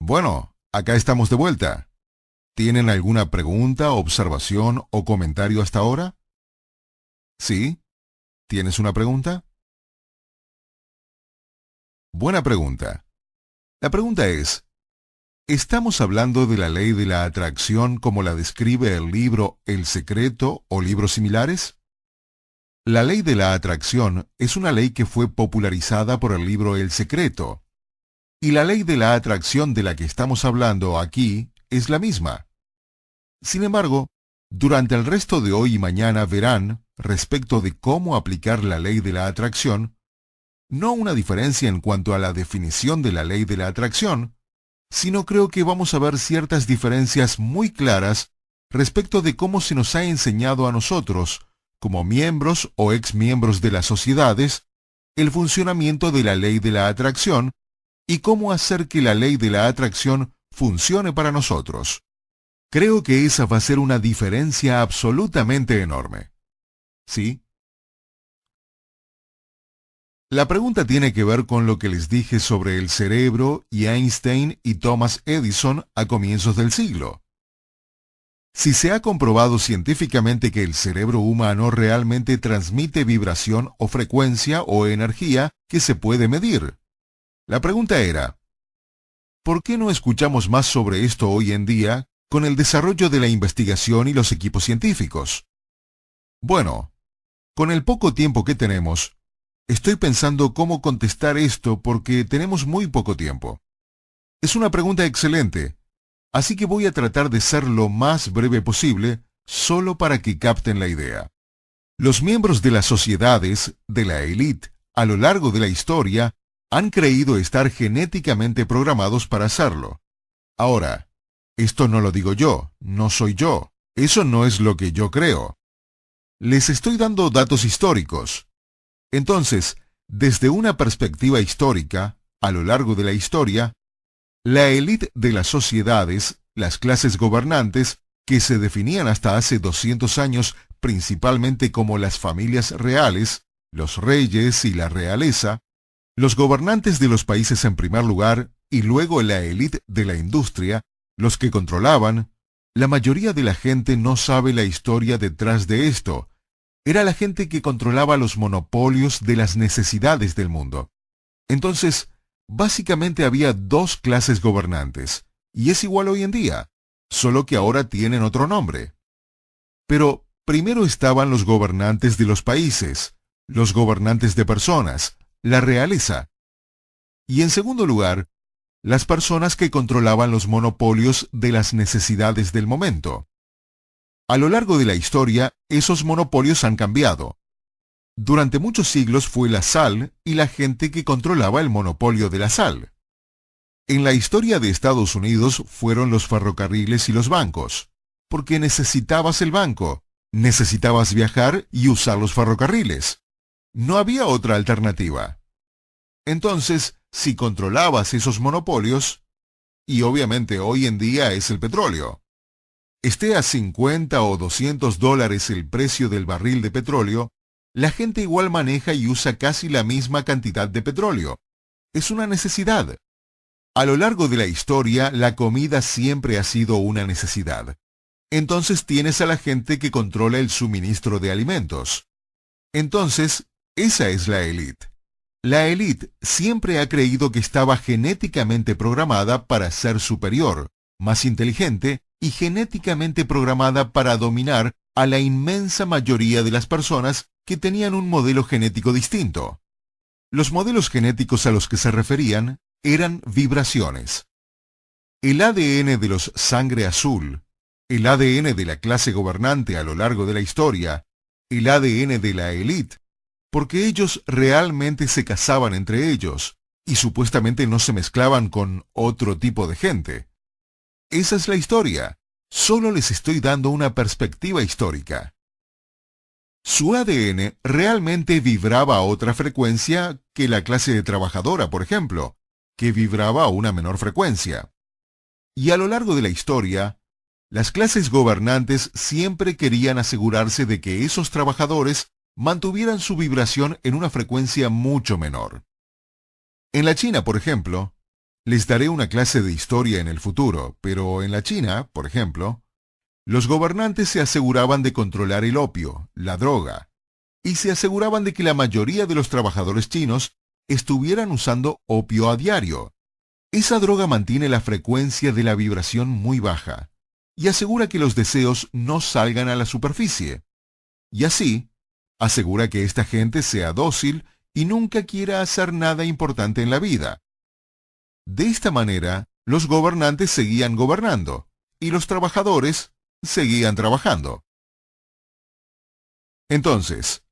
Bueno, acá estamos de vuelta. ¿Tienen alguna pregunta, observación o comentario hasta ahora? ¿Sí? ¿Tienes una pregunta? Buena pregunta. La pregunta es, ¿estamos hablando de la ley de la atracción como la describe el libro El Secreto o libros similares? La ley de la atracción es una ley que fue popularizada por el libro El Secreto. Y la ley de la atracción de la que estamos hablando aquí es la misma. Sin embargo, durante el resto de hoy y mañana verán, respecto de cómo aplicar la ley de la atracción, no una diferencia en cuanto a la definición de la ley de la atracción, sino creo que vamos a ver ciertas diferencias muy claras respecto de cómo se nos ha enseñado a nosotros, como miembros o exmiembros de las sociedades, el funcionamiento de la ley de la atracción y cómo hacer que la ley de la atracción funcione para nosotros. Creo que esa va a ser una diferencia absolutamente enorme. ¿Sí? La pregunta tiene que ver con lo que les dije sobre el cerebro y Einstein y Thomas Edison a comienzos del siglo. Si se ha comprobado científicamente que el cerebro humano realmente transmite vibración o frecuencia o energía que se puede medir. La pregunta era, ¿por qué no escuchamos más sobre esto hoy en día con el desarrollo de la investigación y los equipos científicos? Bueno, con el poco tiempo que tenemos, estoy pensando cómo contestar esto porque tenemos muy poco tiempo. Es una pregunta excelente, así que voy a tratar de ser lo más breve posible, solo para que capten la idea. Los miembros de las sociedades, de la élite, a lo largo de la historia, han creído estar genéticamente programados para hacerlo. Ahora, esto no lo digo yo, no soy yo, eso no es lo que yo creo. Les estoy dando datos históricos. Entonces, desde una perspectiva histórica, a lo largo de la historia, la élite de las sociedades, las clases gobernantes, que se definían hasta hace 200 años principalmente como las familias reales, los reyes y la realeza, los gobernantes de los países en primer lugar y luego la élite de la industria, los que controlaban, la mayoría de la gente no sabe la historia detrás de esto. Era la gente que controlaba los monopolios de las necesidades del mundo. Entonces, básicamente había dos clases gobernantes, y es igual hoy en día, solo que ahora tienen otro nombre. Pero primero estaban los gobernantes de los países, los gobernantes de personas, la realeza. Y en segundo lugar, las personas que controlaban los monopolios de las necesidades del momento. A lo largo de la historia, esos monopolios han cambiado. Durante muchos siglos fue la sal y la gente que controlaba el monopolio de la sal. En la historia de Estados Unidos fueron los ferrocarriles y los bancos, porque necesitabas el banco, necesitabas viajar y usar los ferrocarriles. No había otra alternativa. Entonces, si controlabas esos monopolios, y obviamente hoy en día es el petróleo, esté a 50 o $200 el precio del barril de petróleo, la gente igual maneja y usa casi la misma cantidad de petróleo. Es una necesidad. A lo largo de la historia, la comida siempre ha sido una necesidad. Entonces tienes a la gente que controla el suministro de alimentos. Entonces, esa es la élite. La élite siempre ha creído que estaba genéticamente programada para ser superior, más inteligente y genéticamente programada para dominar a la inmensa mayoría de las personas que tenían un modelo genético distinto. Los modelos genéticos a los que se referían eran vibraciones. El ADN de los sangre azul, el ADN de la clase gobernante a lo largo de la historia, el ADN de la élite, porque ellos realmente se casaban entre ellos y supuestamente no se mezclaban con otro tipo de gente. Esa es la historia. Solo les estoy dando una perspectiva histórica. Su ADN realmente vibraba a otra frecuencia que la clase trabajadora, por ejemplo, que vibraba a una menor frecuencia. Y a lo largo de la historia, las clases gobernantes siempre querían asegurarse de que esos trabajadores mantuvieran su vibración en una frecuencia mucho menor. En la China, por ejemplo, Les daré una clase de historia en el futuro, pero en la China, por ejemplo, los gobernantes se aseguraban de controlar el opio, la droga, y se aseguraban de que la mayoría de los trabajadores chinos estuvieran usando opio a diario. Esa droga mantiene la frecuencia de la vibración muy baja y asegura que los deseos no salgan a la superficie. Y así, asegura que esta gente sea dócil y nunca quiera hacer nada importante en la vida. De esta manera, los gobernantes seguían gobernando y los trabajadores seguían trabajando. Entonces,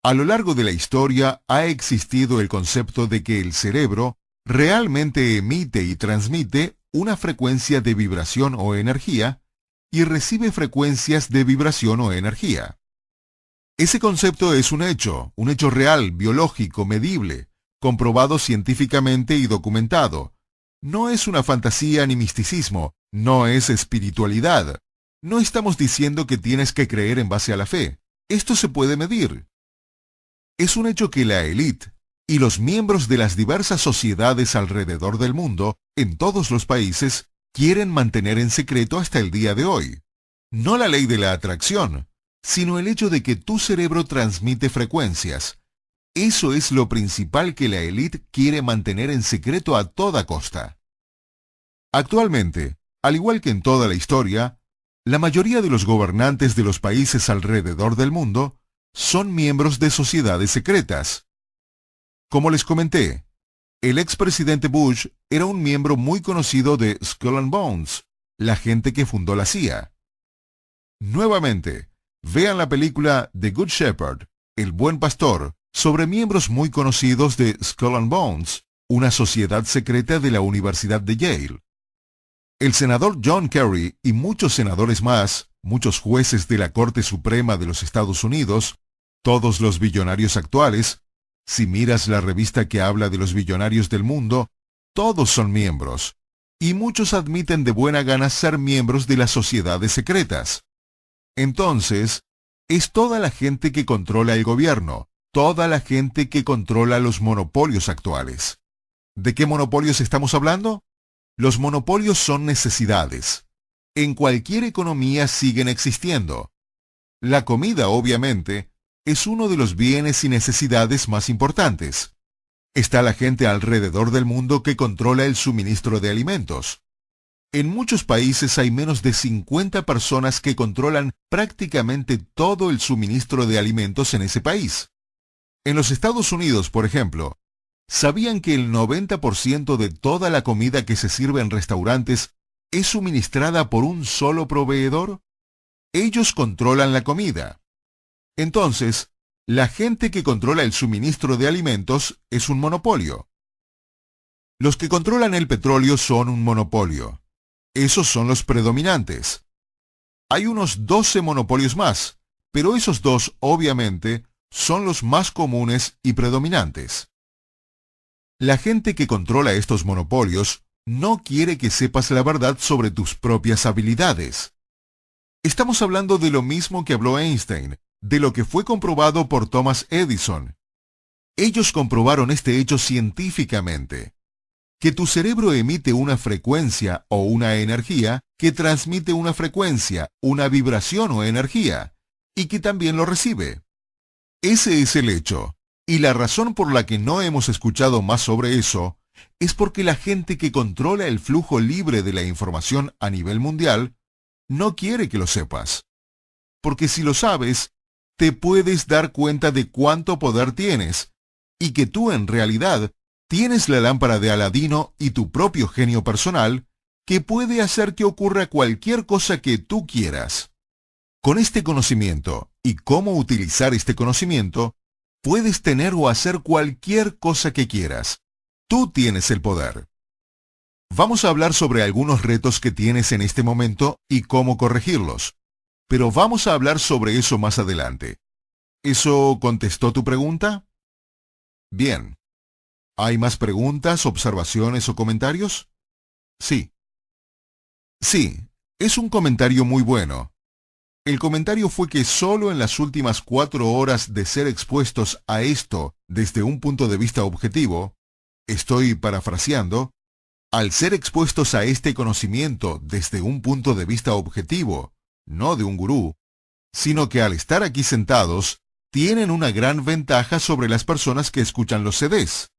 a lo largo de la historia ha existido el concepto de que el cerebro realmente emite y transmite una frecuencia de vibración o energía y recibe frecuencias de vibración o energía. Ese concepto es un hecho real, biológico, medible, comprobado científicamente y documentado. No es una fantasía ni misticismo, no es espiritualidad. No estamos diciendo que tienes que creer en base a la fe. Esto se puede medir. Es un hecho que la élite y los miembros de las diversas sociedades alrededor del mundo, en todos los países, quieren mantener en secreto hasta el día de hoy. No la ley de la atracción, sino el hecho de que tu cerebro transmite frecuencias. Eso es lo principal que la élite quiere mantener en secreto a toda costa. Actualmente, al igual que en toda la historia, la mayoría de los gobernantes de los países alrededor del mundo son miembros de sociedades secretas. Como les comenté, el expresidente Bush era un miembro muy conocido de Skull and Bones, la gente que fundó la CIA. Nuevamente, vean la película The Good Shepherd, El Buen Pastor, sobre miembros muy conocidos de Skull and Bones, una sociedad secreta de la Universidad de Yale. El senador John Kerry y muchos senadores más, muchos jueces de la Corte Suprema de los Estados Unidos, todos los billonarios actuales, si miras la revista que habla de los billonarios del mundo, todos son miembros, y muchos admiten de buena gana ser miembros de las sociedades secretas. Entonces, es toda la gente que controla el gobierno, toda la gente que controla los monopolios actuales. ¿De qué monopolios estamos hablando? Los monopolios son necesidades. En cualquier economía siguen existiendo. La comida, obviamente, es uno de los bienes y necesidades más importantes. Está la gente alrededor del mundo que controla el suministro de alimentos. En muchos países hay menos de 50 personas que controlan prácticamente todo el suministro de alimentos en ese país. En los Estados Unidos, por ejemplo, ¿sabían que el 90% de toda la comida que se sirve en restaurantes es suministrada por un solo proveedor? Ellos controlan la comida. Entonces, la gente que controla el suministro de alimentos es un monopolio. Los que controlan el petróleo son un monopolio. Esos son los predominantes. Hay unos 12 monopolios más, pero esos dos, obviamente, son los más comunes y predominantes. La gente que controla estos monopolios no quiere que sepas la verdad sobre tus propias habilidades. Estamos hablando de lo mismo que habló Einstein, de lo que fue comprobado por Thomas Edison. Ellos comprobaron este hecho científicamente, que tu cerebro emite una frecuencia o una energía que transmite una frecuencia, una vibración o energía, y que también lo recibe. Ese es el hecho, y la razón por la que no hemos escuchado más sobre eso es porque la gente que controla el flujo libre de la información a nivel mundial no quiere que lo sepas. Porque si lo sabes, te puedes dar cuenta de cuánto poder tienes, y que tú en realidad tienes la lámpara de Aladino y tu propio genio personal que puede hacer que ocurra cualquier cosa que tú quieras. Con este conocimiento y cómo utilizar este conocimiento, puedes tener o hacer cualquier cosa que quieras. Tú tienes el poder. Vamos a hablar sobre algunos retos que tienes en este momento y cómo corregirlos. Pero vamos a hablar sobre eso más adelante. ¿Eso contestó tu pregunta? Bien. ¿Hay más preguntas, observaciones o comentarios? Sí. Sí, es un comentario muy bueno. El comentario fue que solo en las últimas 4 horas de ser expuestos a esto desde un punto de vista objetivo, estoy parafraseando, Al ser expuestos a este conocimiento desde un punto de vista objetivo, no de un gurú, sino que al estar aquí sentados, tienen una gran ventaja sobre las personas que escuchan los CDs.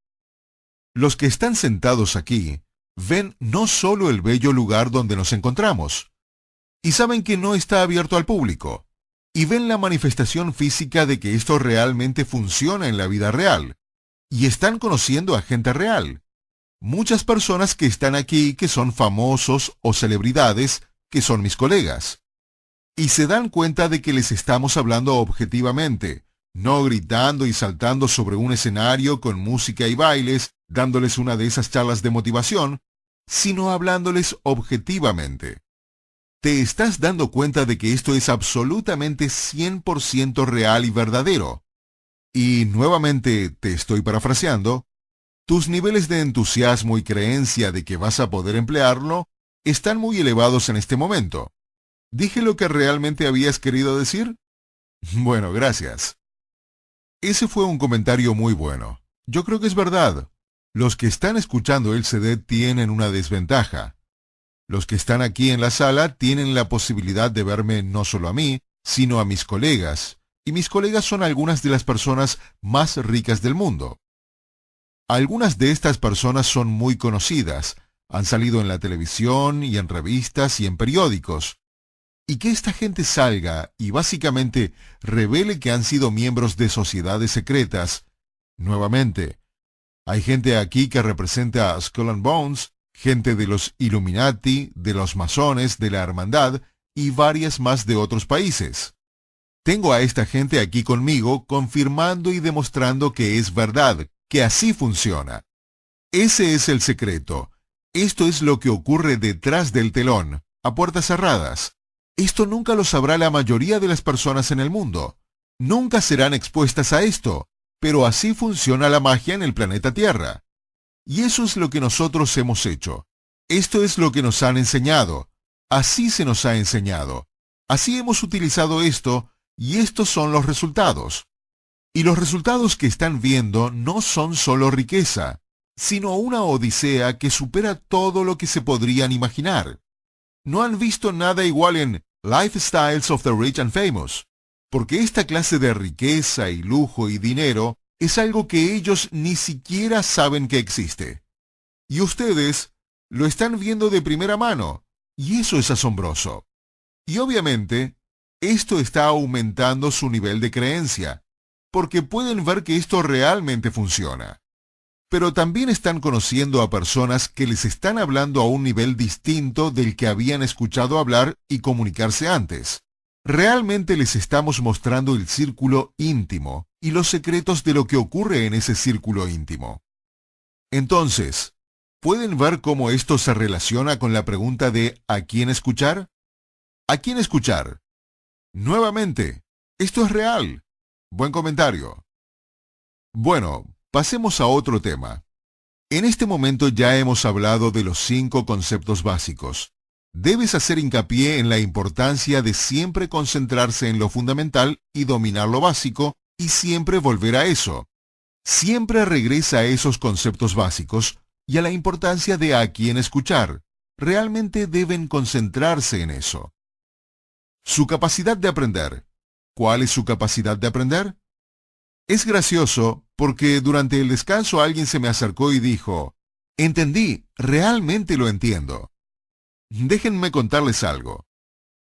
Los que están sentados aquí ven no solo el bello lugar donde nos encontramos, y saben que no está abierto al público, y ven la manifestación física de que esto realmente funciona en la vida real, y están conociendo a gente real. Muchas personas que están aquí que son famosos o celebridades que son mis colegas. Y se dan cuenta de que les estamos hablando objetivamente, no gritando y saltando sobre un escenario con música y bailes, dándoles una de esas charlas de motivación, sino hablándoles objetivamente. Te estás dando cuenta de que esto es absolutamente 100% real y verdadero. Y nuevamente te estoy parafraseando, tus niveles de entusiasmo y creencia de que vas a poder emplearlo están muy elevados en este momento. ¿Dije lo que realmente habías querido decir? Bueno, gracias. Ese fue un comentario muy bueno. Yo creo que es verdad. Los que están escuchando el CD tienen una desventaja. Los que están aquí en la sala tienen la posibilidad de verme no solo a mí, sino a mis colegas. Y mis colegas son algunas de las personas más ricas del mundo. Algunas de estas personas son muy conocidas, han salido en la televisión y en revistas y en periódicos. Y que esta gente salga y básicamente revele que han sido miembros de sociedades secretas. Nuevamente, hay gente aquí que representa a Skull and Bones, gente de los Illuminati, de los masones, de la Hermandad y varias más de otros países. Tengo a esta gente aquí conmigo confirmando y demostrando que es verdad, que así funciona. Ese es el secreto. Esto es lo que ocurre detrás del telón, a puertas cerradas. Esto nunca lo sabrá la mayoría de las personas en el mundo. Nunca serán expuestas a esto, pero así funciona la magia en el planeta Tierra. Y eso es lo que nosotros hemos hecho. Esto es lo que nos han enseñado. Así se nos ha enseñado. Así hemos utilizado esto, y estos son los resultados. Y los resultados que están viendo no son solo riqueza, sino una odisea que supera todo lo que se podrían imaginar. No han visto nada igual en Lifestyles of the Rich and Famous, porque esta clase de riqueza y lujo y dinero es algo que ellos ni siquiera saben que existe. Y ustedes lo están viendo de primera mano, y eso es asombroso. Y obviamente, esto está aumentando su nivel de creencia, porque pueden ver que esto realmente funciona. Pero también están conociendo a personas que les están hablando a un nivel distinto del que habían escuchado hablar y comunicarse antes. Realmente les estamos mostrando el círculo íntimo y los secretos de lo que ocurre en ese círculo íntimo. Entonces, ¿pueden ver cómo esto se relaciona con la pregunta de ¿a quién escuchar? ¿A quién escuchar? Nuevamente, esto es real. Buen comentario. Bueno, pasemos a otro tema. En este momento ya hemos hablado de los 5 conceptos básicos. Debes hacer hincapié en la importancia de siempre concentrarse en lo fundamental y dominar lo básico, y siempre volver a eso. Siempre regresa a esos conceptos básicos y a la importancia de a quién escuchar. Realmente deben concentrarse en eso. Su capacidad de aprender. ¿Cuál es su capacidad de aprender? Es gracioso porque durante el descanso alguien se me acercó y dijo, entendí, realmente lo entiendo. Déjenme contarles algo.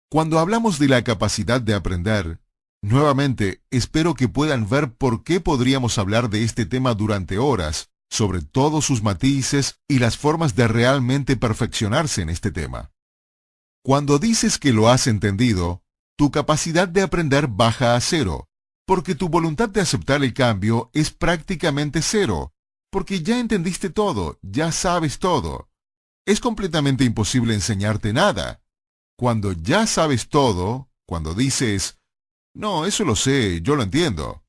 Cuando hablamos de la capacidad de aprender, nuevamente espero que puedan ver por qué podríamos hablar de este tema durante horas, sobre todos sus matices y las formas de realmente perfeccionarse en este tema. Cuando dices que lo has entendido, tu capacidad de aprender baja a 0, porque tu voluntad de aceptar el cambio es prácticamente 0, porque ya entendiste todo, ya sabes todo. Es completamente imposible enseñarte nada. Cuando ya sabes todo, cuando dices, no, eso lo sé, yo lo entiendo.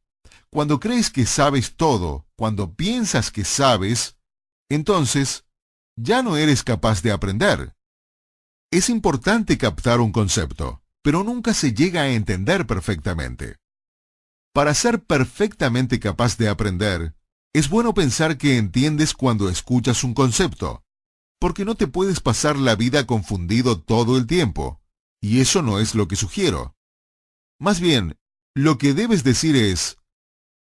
Cuando crees que sabes todo, cuando piensas que sabes, entonces ya no eres capaz de aprender. Es importante captar un concepto, pero nunca se llega a entender perfectamente. Para ser perfectamente capaz de aprender, es bueno pensar que entiendes cuando escuchas un concepto. porque no te puedes pasar la vida confundido todo el tiempo, y eso no es lo que sugiero. Más bien, lo que debes decir es,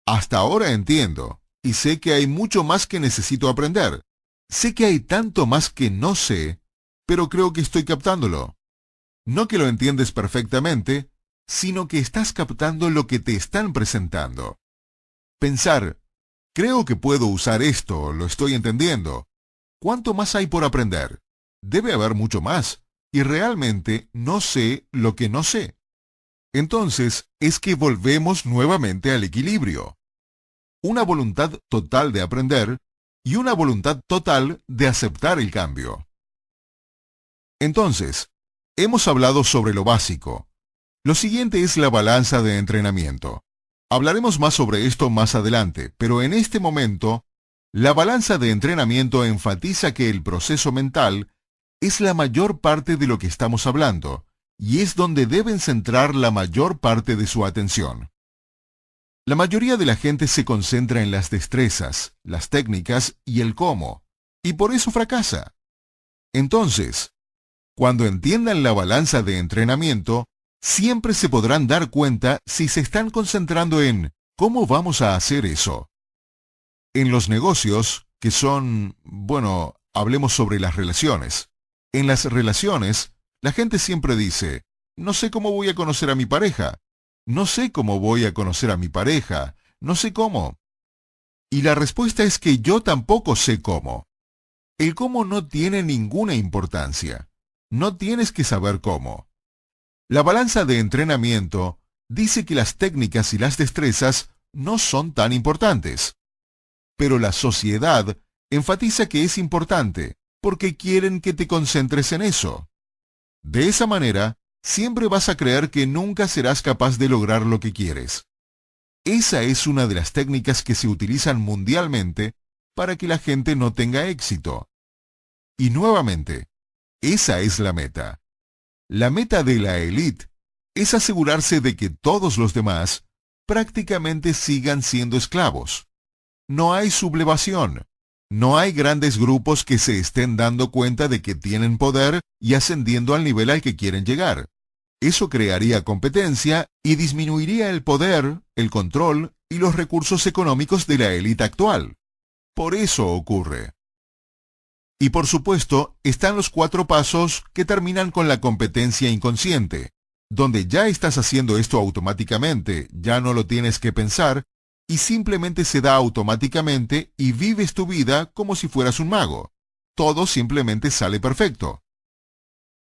hasta ahora entiendo, y sé que hay mucho más que necesito aprender. Sé que hay tanto más que no sé, pero creo que estoy captándolo. No que lo entiendes perfectamente, sino que estás captando lo que te están presentando. Pensar, creo que puedo usar esto, lo estoy entendiendo. ¿Cuánto más hay por aprender? Debe haber mucho más, y realmente no sé lo que no sé. Entonces es que volvemos nuevamente al equilibrio. Una voluntad total de aprender y una voluntad total de aceptar el cambio. Entonces, hemos hablado sobre lo básico. Lo siguiente es la balanza de entrenamiento. Hablaremos más sobre esto más adelante, pero en este momento, la balanza de entrenamiento enfatiza que el proceso mental es la mayor parte de lo que estamos hablando, y es donde deben centrar la mayor parte de su atención. La mayoría de la gente se concentra en las destrezas, las técnicas y el cómo, y por eso fracasa. Entonces, cuando entiendan la balanza de entrenamiento, siempre se podrán dar cuenta si se están concentrando en cómo vamos a hacer eso. En los negocios, que son, bueno, hablemos sobre las relaciones. En las relaciones, la gente siempre dice, no sé cómo voy a conocer a mi pareja. No sé cómo voy a conocer a mi pareja. No sé cómo. Y la respuesta es que yo tampoco sé cómo. El cómo no tiene ninguna importancia. No tienes que saber cómo. La balanza de entrenamiento dice que las técnicas y las destrezas no son tan importantes. Pero la sociedad enfatiza que es importante porque quieren que te concentres en eso. De esa manera, siempre vas a creer que nunca serás capaz de lograr lo que quieres. Esa es una de las técnicas que se utilizan mundialmente para que la gente no tenga éxito. Y nuevamente, esa es la meta. La meta de la élite es asegurarse de que todos los demás prácticamente sigan siendo esclavos. No hay sublevación. No hay grandes grupos que se estén dando cuenta de que tienen poder y ascendiendo al nivel al que quieren llegar. Eso crearía competencia y disminuiría el poder, el control y los recursos económicos de la élite actual. Por eso ocurre. Y por supuesto, están los 4 pasos que terminan con la competencia inconsciente, donde ya estás haciendo esto automáticamente, ya no lo tienes que pensar, y simplemente se da automáticamente y vives tu vida como si fueras un mago. Todo simplemente sale perfecto.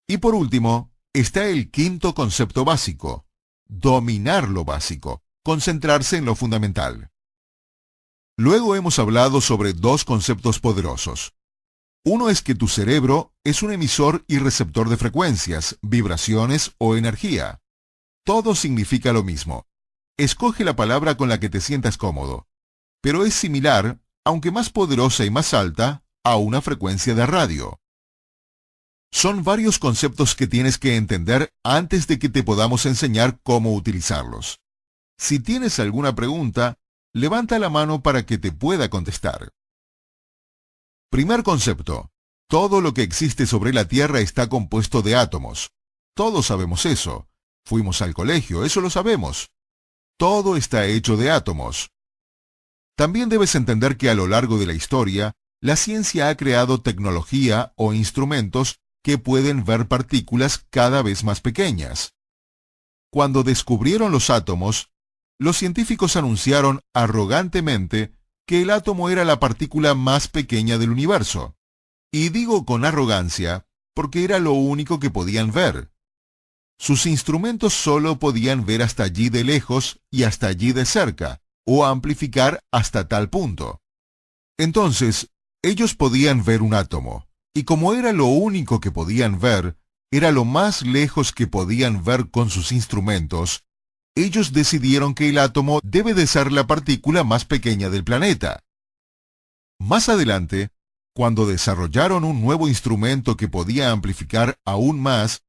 Y por último, está el 5º concepto básico: dominar lo básico, concentrarse en lo fundamental. Luego hemos hablado sobre 2 conceptos poderosos. Uno es que tu cerebro es un emisor y receptor de frecuencias, vibraciones o energía. Todo significa lo mismo. Escoge la palabra con la que te sientas cómodo. Pero es similar, aunque más poderosa y más alta, a una frecuencia de radio. Son varios conceptos que tienes que entender antes de que te podamos enseñar cómo utilizarlos. Si tienes alguna pregunta, levanta la mano para que te pueda contestar. Primer concepto. Todo lo que existe sobre la Tierra está compuesto de átomos. Todos sabemos eso. Fuimos al colegio, eso lo sabemos. Todo está hecho de átomos. También debes entender que a lo largo de la historia, la ciencia ha creado tecnología o instrumentos que pueden ver partículas cada vez más pequeñas. Cuando descubrieron los átomos, los científicos anunciaron arrogantemente que el átomo era la partícula más pequeña del universo. Y digo con arrogancia porque era lo único que podían ver. Sus instrumentos solo podían ver hasta allí de lejos y hasta allí de cerca, o amplificar hasta tal punto. Entonces, ellos podían ver un átomo, y como era lo único que podían ver, era lo más lejos que podían ver con sus instrumentos, ellos decidieron que el átomo debe de ser la partícula más pequeña del planeta. Más adelante, cuando desarrollaron un nuevo instrumento que podía amplificar aún más,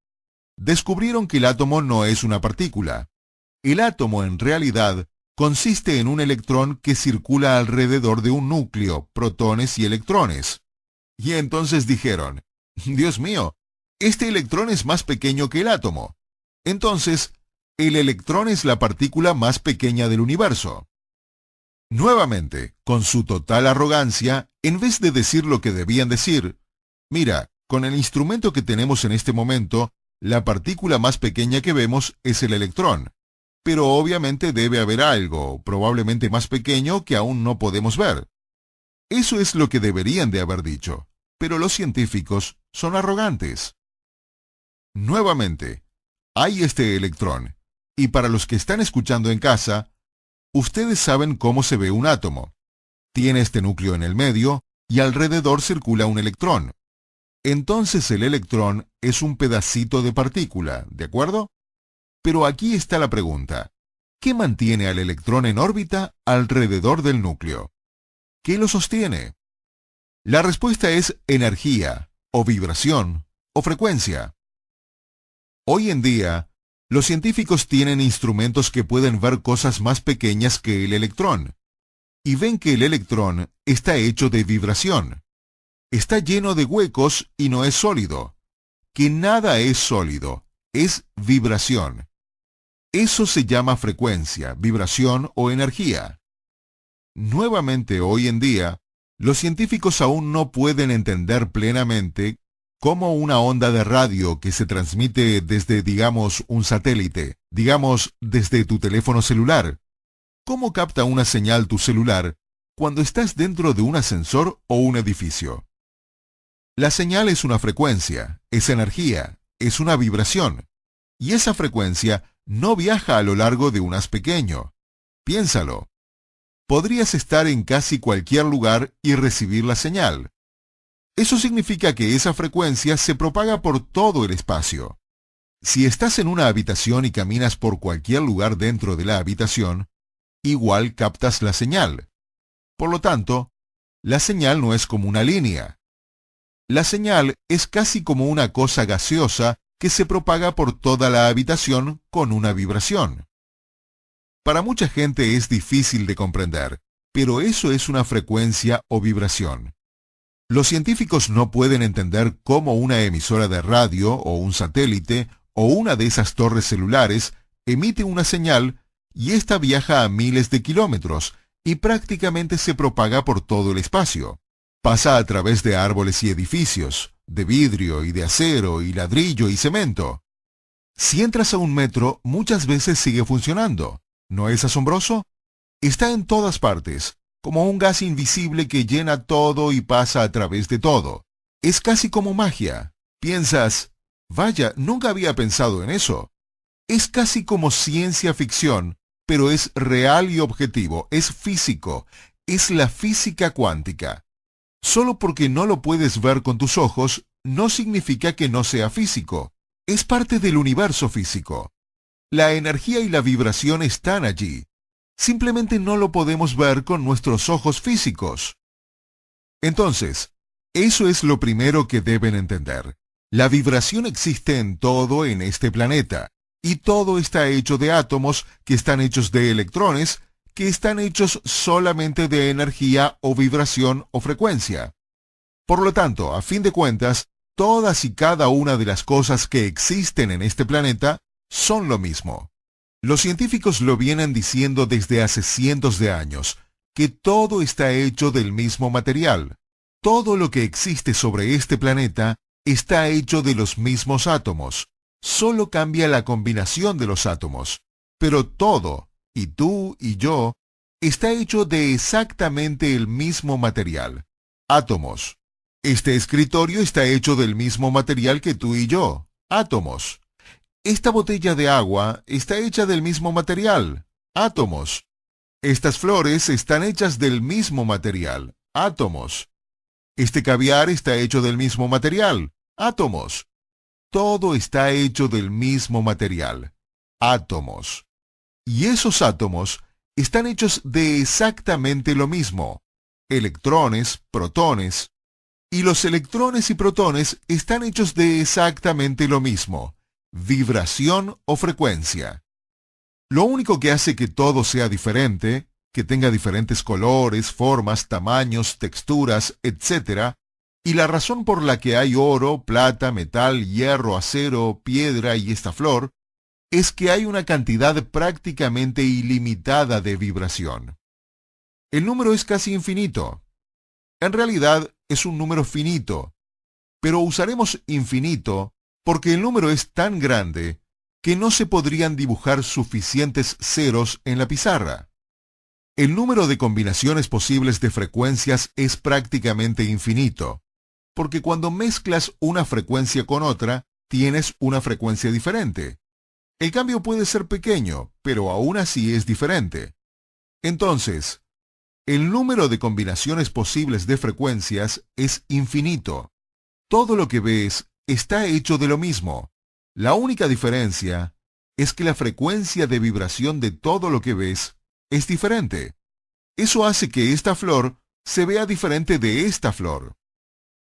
descubrieron que el átomo no es una partícula. El átomo en realidad consiste en un electrón que circula alrededor de un núcleo, protones y electrones. Y entonces dijeron, Dios mío, este electrón es más pequeño que el átomo. Entonces, el electrón es la partícula más pequeña del universo. Nuevamente, con su total arrogancia, en vez de decir lo que debían decir, mira, con el instrumento que tenemos en este momento, la partícula más pequeña que vemos es el electrón. Pero obviamente debe haber algo, probablemente más pequeño, que aún no podemos ver. Eso es lo que deberían de haber dicho, pero los científicos son arrogantes. Nuevamente, hay este electrón, y para los que están escuchando en casa, ustedes saben cómo se ve un átomo. Tiene este núcleo en el medio, y alrededor circula un electrón. Entonces el electrón es un pedacito de partícula, ¿de acuerdo? Pero aquí está la pregunta. ¿Qué mantiene al electrón en órbita alrededor del núcleo? ¿Qué lo sostiene? La respuesta es energía, o vibración, o frecuencia. Hoy en día, los científicos tienen instrumentos que pueden ver cosas más pequeñas que el electrón, y ven que el electrón está hecho de vibración. Está lleno de huecos y no es sólido. Que nada es sólido, es vibración. Eso se llama frecuencia, vibración o energía. Nuevamente, hoy en día, los científicos aún no pueden entender plenamente cómo una onda de radio que se transmite desde, digamos, un satélite, digamos, desde tu teléfono celular, cómo capta una señal tu celular cuando estás dentro de un ascensor o un edificio. La señal es una frecuencia, es energía, es una vibración, y esa frecuencia no viaja a lo largo de un haz pequeño. Piénsalo. Podrías estar en casi cualquier lugar y recibir la señal. Eso significa que esa frecuencia se propaga por todo el espacio. Si estás en una habitación y caminas por cualquier lugar dentro de la habitación, igual captas la señal. Por lo tanto, la señal no es como una línea. La señal es casi como una cosa gaseosa que se propaga por toda la habitación con una vibración. Para mucha gente es difícil de comprender, pero eso es una frecuencia o vibración. Los científicos no pueden entender cómo una emisora de radio o un satélite o una de esas torres celulares emite una señal y ésta viaja a miles de kilómetros y prácticamente se propaga por todo el espacio. Pasa a través de árboles y edificios, de vidrio y de acero y ladrillo y cemento. Si entras a un metro, muchas veces sigue funcionando. ¿No es asombroso? Está en todas partes, como un gas invisible que llena todo y pasa a través de todo. Es casi como magia. Piensas, vaya, nunca había pensado en eso. Es casi como ciencia ficción, pero es real y objetivo, es físico, es la física cuántica. Solo porque no lo puedes ver con tus ojos, no significa que no sea físico. Es parte del universo físico. La energía y la vibración están allí. Simplemente no lo podemos ver con nuestros ojos físicos. Entonces, eso es lo primero que deben entender. La vibración existe en todo en este planeta, y todo está hecho de átomos que están hechos de electrones, que están hechos solamente de energía o vibración o frecuencia. Por lo tanto, a fin de cuentas, todas y cada una de las cosas que existen en este planeta son lo mismo. Los científicos lo vienen diciendo desde hace cientos de años, que todo está hecho del mismo material. Todo lo que existe sobre este planeta está hecho de los mismos átomos. Solo cambia la combinación de los átomos. Pero todo, y tú y yo, está hecho de exactamente el mismo material. Átomos. Este escritorio está hecho del mismo material que tú y yo. Átomos. Esta botella de agua está hecha del mismo material. Átomos. Estas flores están hechas del mismo material. Átomos. Este caviar está hecho del mismo material. Átomos. Todo está hecho del mismo material. Átomos. Y esos átomos están hechos de exactamente lo mismo. Electrones, protones. Y los electrones y protones están hechos de exactamente lo mismo. Vibración o frecuencia. Lo único que hace que todo sea diferente, que tenga diferentes colores, formas, tamaños, texturas, etc., Y la razón por la que hay oro, plata, metal, hierro, acero, piedra y esta flor es que hay una cantidad prácticamente ilimitada de vibración. El número es casi infinito. En realidad es un número finito, pero usaremos infinito porque el número es tan grande que no se podrían dibujar suficientes ceros en la pizarra. El número de combinaciones posibles de frecuencias es prácticamente infinito, porque cuando mezclas una frecuencia con otra, tienes una frecuencia diferente. El cambio puede ser pequeño, pero aún así es diferente. Entonces, el número de combinaciones posibles de frecuencias es infinito. Todo lo que ves está hecho de lo mismo. La única diferencia es que la frecuencia de vibración de todo lo que ves es diferente. Eso hace que esta flor se vea diferente de esta flor.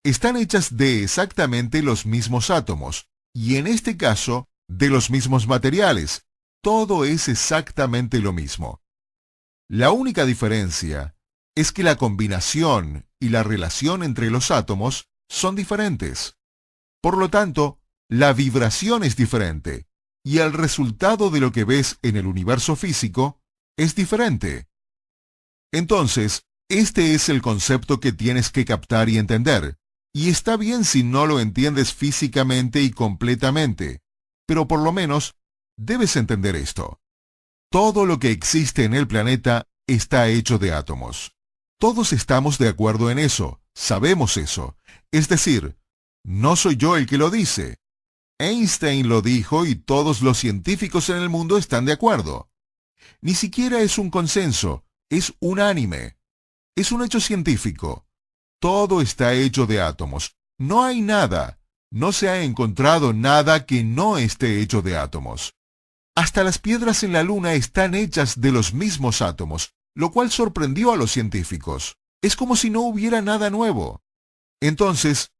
Están hechas de exactamente los mismos átomos, y en este caso, de los mismos materiales. Todo es exactamente lo mismo. La única diferencia es que la combinación y la relación entre los átomos son diferentes. Por lo tanto, la vibración es diferente, y el resultado de lo que ves en el universo físico es diferente. Entonces, este es el concepto que tienes que captar y entender, y está bien si no lo entiendes físicamente y completamente, pero por lo menos debes entender esto. Todo lo que existe en el planeta está hecho de átomos. Todos estamos de acuerdo en eso, sabemos eso. Es decir, no soy yo el que lo dice. Einstein lo dijo y todos los científicos en el mundo están de acuerdo. Ni siquiera es un consenso, es unánime. Es un hecho científico. Todo está hecho de átomos. No hay nada. No se ha encontrado nada que no esté hecho de átomos. Hasta las piedras en la Luna están hechas de los mismos átomos, lo cual sorprendió a los científicos. Es como si no hubiera nada nuevo. Entonces,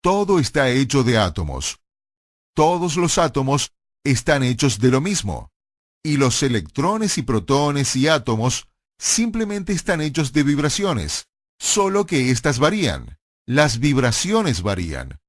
todo está hecho de átomos. Todos los átomos están hechos de lo mismo. Y los electrones y protones y átomos simplemente están hechos de vibraciones, solo que éstas varían. Las vibraciones varían.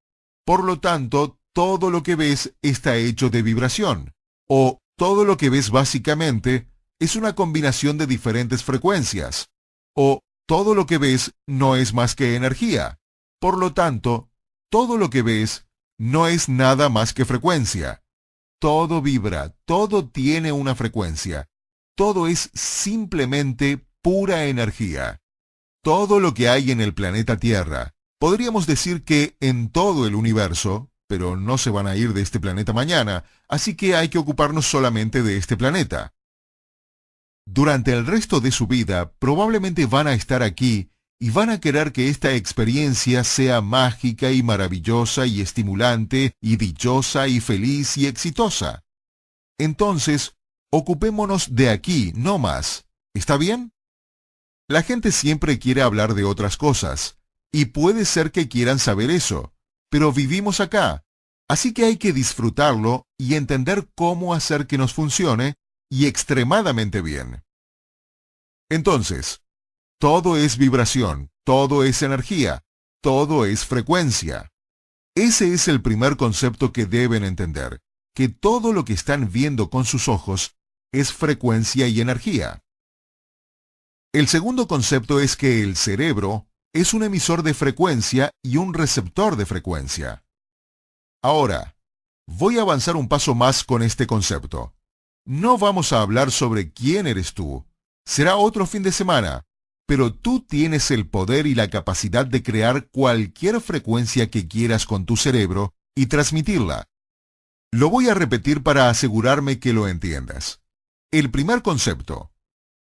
Por lo tanto, todo lo que ves está hecho de vibración, o todo lo que ves básicamente es una combinación de diferentes frecuencias, o todo lo que ves no es más que energía. Por lo tanto, todo lo que ves no es nada más que frecuencia. Todo vibra, todo tiene una frecuencia. Todo es simplemente pura energía. Todo lo que hay en el planeta Tierra, podríamos decir que en todo el universo, pero no se van a ir de este planeta mañana, así que hay que ocuparnos solamente de este planeta. Durante el resto de su vida, probablemente van a estar aquí y van a querer que esta experiencia sea mágica y maravillosa y estimulante y dichosa y feliz y exitosa. Entonces, ocupémonos de aquí, no más. ¿Está bien? La gente siempre quiere hablar de otras cosas. Y puede ser que quieran saber eso, pero vivimos acá, así que hay que disfrutarlo y entender cómo hacer que nos funcione, y extremadamente bien. Entonces, todo es vibración, todo es energía, todo es frecuencia. Ese es el primer concepto que deben entender, que todo lo que están viendo con sus ojos es frecuencia y energía. El segundo concepto es que el cerebro es un emisor de frecuencia y un receptor de frecuencia. Ahora, voy a avanzar un paso más con este concepto. No vamos a hablar sobre quién eres tú. Será otro fin de semana, pero tú tienes el poder y la capacidad de crear cualquier frecuencia que quieras con tu cerebro y transmitirla. Lo voy a repetir para asegurarme que lo entiendas. El primer concepto.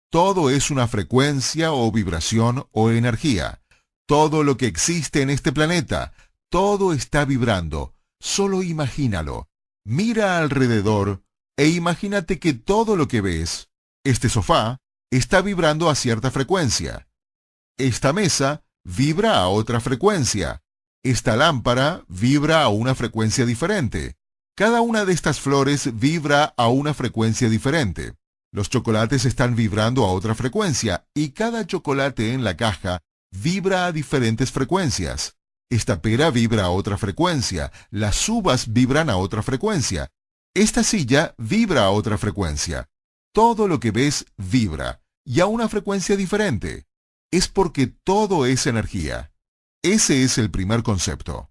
Todo es una frecuencia o vibración o energía. Todo lo que existe en este planeta, todo está vibrando. Solo imagínalo. Mira alrededor e imagínate que todo lo que ves, este sofá, está vibrando a cierta frecuencia. Esta mesa vibra a otra frecuencia. Esta lámpara vibra a una frecuencia diferente. Cada una de estas flores vibra a una frecuencia diferente. Los chocolates están vibrando a otra frecuencia y cada chocolate en la caja vibra a diferentes frecuencias. Esta pera vibra a otra frecuencia, las uvas vibran a otra frecuencia, esta silla vibra a otra frecuencia. Todo lo que ves vibra, y a una frecuencia diferente. Es porque todo es energía. Ese es el primer concepto.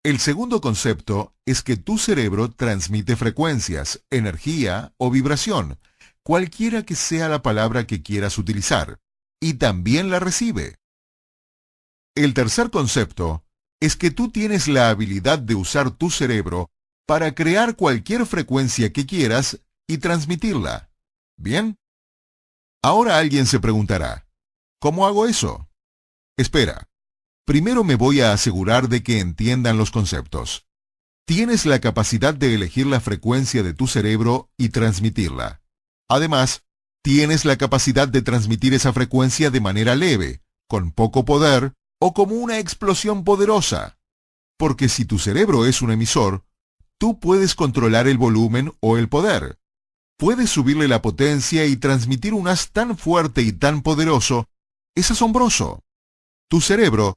El segundo concepto es que tu cerebro transmite frecuencias, energía o vibración, cualquiera que sea la palabra que quieras utilizar, y también la recibe. El tercer concepto es que tú tienes la habilidad de usar tu cerebro para crear cualquier frecuencia que quieras y transmitirla. ¿Bien? Ahora alguien se preguntará, ¿cómo hago eso? Espera, primero me voy a asegurar de que entiendan los conceptos. Tienes la capacidad de elegir la frecuencia de tu cerebro y transmitirla. Además, tienes la capacidad de transmitir esa frecuencia de manera leve, con poco poder o como una explosión poderosa. Porque si tu cerebro es un emisor, tú puedes controlar el volumen o el poder. Puedes subirle la potencia y transmitir un haz tan fuerte y tan poderoso. Es asombroso. Tu cerebro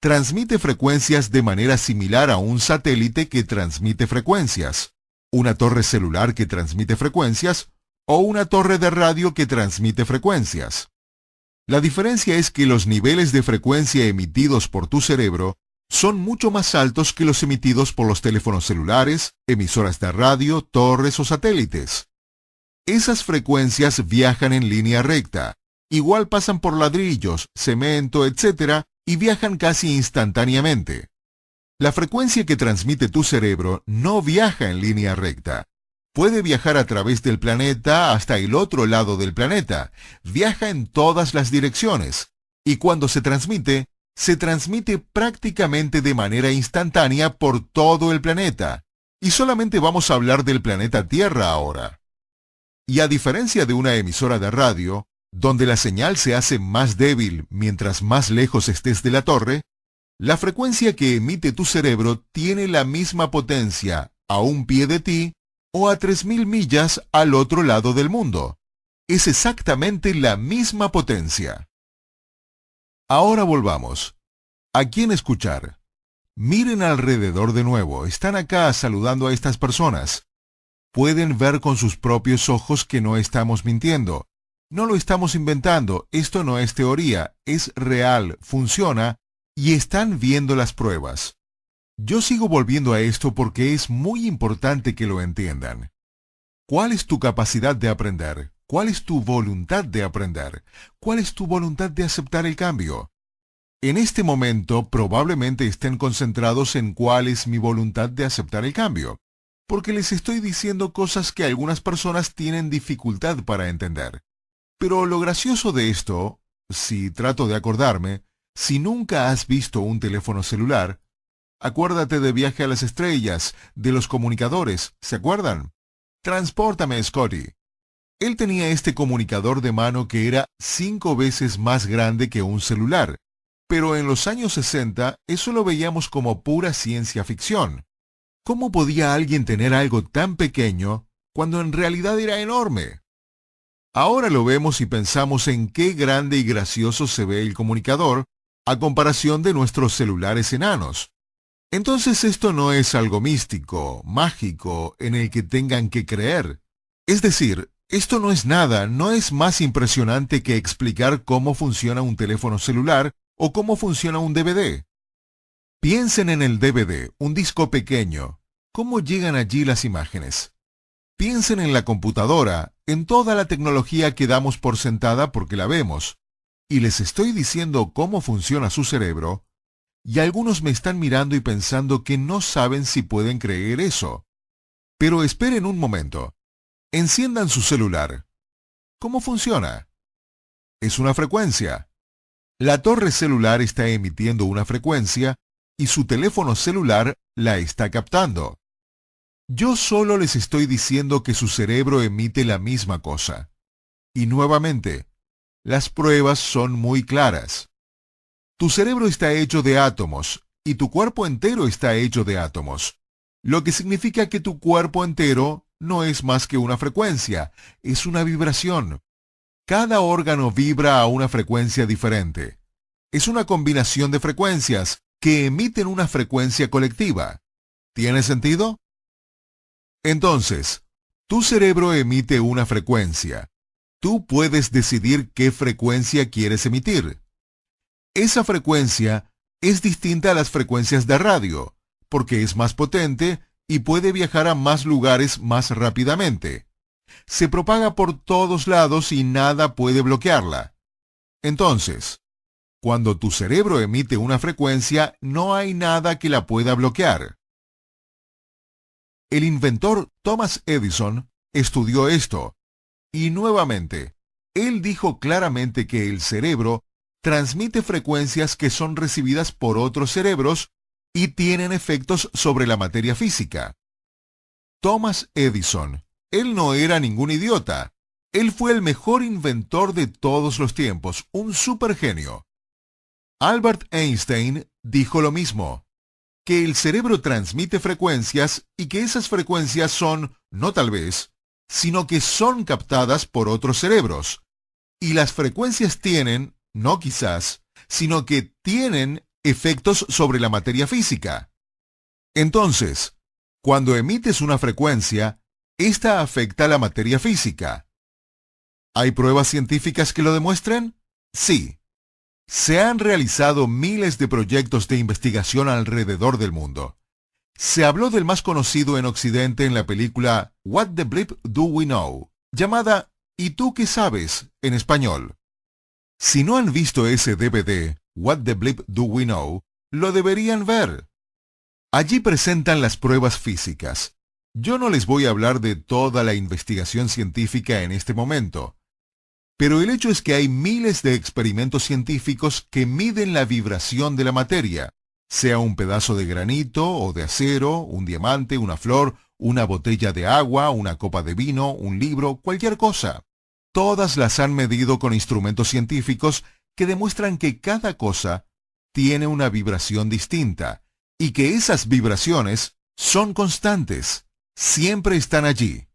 transmite frecuencias de manera similar a un satélite que transmite frecuencias, una torre celular que transmite frecuencias o una torre de radio que transmite frecuencias. La diferencia es que los niveles de frecuencia emitidos por tu cerebro son mucho más altos que los emitidos por los teléfonos celulares, emisoras de radio, torres o satélites. Esas frecuencias viajan en línea recta, igual pasan por ladrillos, cemento, etc., y viajan casi instantáneamente. La frecuencia que transmite tu cerebro no viaja en línea recta. Puede viajar a través del planeta hasta el otro lado del planeta. Viaja en todas las direcciones. Y cuando se transmite prácticamente de manera instantánea por todo el planeta. Y solamente vamos a hablar del planeta Tierra ahora. Y a diferencia de una emisora de radio, donde la señal se hace más débil mientras más lejos estés de la torre, la frecuencia que emite tu cerebro tiene la misma potencia a un pie de ti o a 3000 millas al otro lado del mundo. Es exactamente la misma potencia. Ahora volvamos. ¿A quién escuchar? Miren alrededor de nuevo. Están acá saludando a estas personas. Pueden ver con sus propios ojos que no estamos mintiendo. No lo estamos inventando. Esto no es teoría. Es real, funciona y están viendo las pruebas. Yo sigo volviendo a esto porque es muy importante que lo entiendan. ¿Cuál es tu capacidad de aprender? ¿Cuál es tu voluntad de aprender? ¿Cuál es tu voluntad de aceptar el cambio? En este momento probablemente estén concentrados en cuál es mi voluntad de aceptar el cambio, porque les estoy diciendo cosas que algunas personas tienen dificultad para entender. Pero lo gracioso de esto, si trato de acordarme, si nunca has visto un teléfono celular, acuérdate de Viaje a las Estrellas, de los comunicadores, ¿se acuerdan? Transpórtame, Scotty. Él tenía este comunicador de mano que era 5 veces más grande que un celular, pero en los años 60 eso lo veíamos como pura ciencia ficción. ¿Cómo podía alguien tener algo tan pequeño cuando en realidad era enorme? Ahora lo vemos y pensamos en qué grande y gracioso se ve el comunicador a comparación de nuestros celulares enanos. Entonces esto no es algo místico, mágico, en el que tengan que creer. Es decir, esto no es nada, no es más impresionante que explicar cómo funciona un teléfono celular o cómo funciona un DVD. Piensen en el DVD, un disco pequeño. ¿Cómo llegan allí las imágenes? Piensen en la computadora, en toda la tecnología que damos por sentada porque la vemos. Y les estoy diciendo cómo funciona su cerebro, y algunos me están mirando y pensando que no saben si pueden creer eso. Pero esperen un momento. Enciendan su celular. ¿Cómo funciona? Es una frecuencia. La torre celular está emitiendo una frecuencia y su teléfono celular la está captando. Yo solo les estoy diciendo que su cerebro emite la misma cosa. Y nuevamente, las pruebas son muy claras. Tu cerebro está hecho de átomos y tu cuerpo entero está hecho de átomos, lo que significa que tu cuerpo entero no es más que una frecuencia, es una vibración. Cada órgano vibra a una frecuencia diferente. Es una combinación de frecuencias, que emiten una frecuencia colectiva. ¿Tiene sentido? Entonces, tu cerebro emite una frecuencia. Tú puedes decidir qué frecuencia quieres emitir. Esa frecuencia es distinta a las frecuencias de radio, porque es más potente y puede viajar a más lugares más rápidamente. Se propaga por todos lados y nada puede bloquearla. Entonces, cuando tu cerebro emite una frecuencia, no hay nada que la pueda bloquear. El inventor Thomas Edison estudió esto, y nuevamente, él dijo claramente que el cerebro transmite frecuencias que son recibidas por otros cerebros y tienen efectos sobre la materia física. Thomas Edison, él no era ningún idiota. Él fue el mejor inventor de todos los tiempos, un supergenio. Albert Einstein dijo lo mismo, que el cerebro transmite frecuencias y que esas frecuencias son, no tal vez, sino que son captadas por otros cerebros. Y las frecuencias tienen, no quizás, sino que tienen efectos sobre la materia física. Entonces, cuando emites una frecuencia, esta afecta la materia física. ¿Hay pruebas científicas que lo demuestren? Sí. Se han realizado miles de proyectos de investigación alrededor del mundo. Se habló del más conocido en Occidente en la película What the Bleep Do We Know, llamada ¿Y tú qué sabes? En español. Si no han visto ese DVD, What the Bleep Do We Know, lo deberían ver. Allí presentan las pruebas físicas. Yo no les voy a hablar de toda la investigación científica en este momento. Pero el hecho es que hay miles de experimentos científicos que miden la vibración de la materia, sea un pedazo de granito o de acero, un diamante, una flor, una botella de agua, una copa de vino, un libro, cualquier cosa. Todas las han medido con instrumentos científicos que demuestran que cada cosa tiene una vibración distinta y que esas vibraciones son constantes, siempre están allí.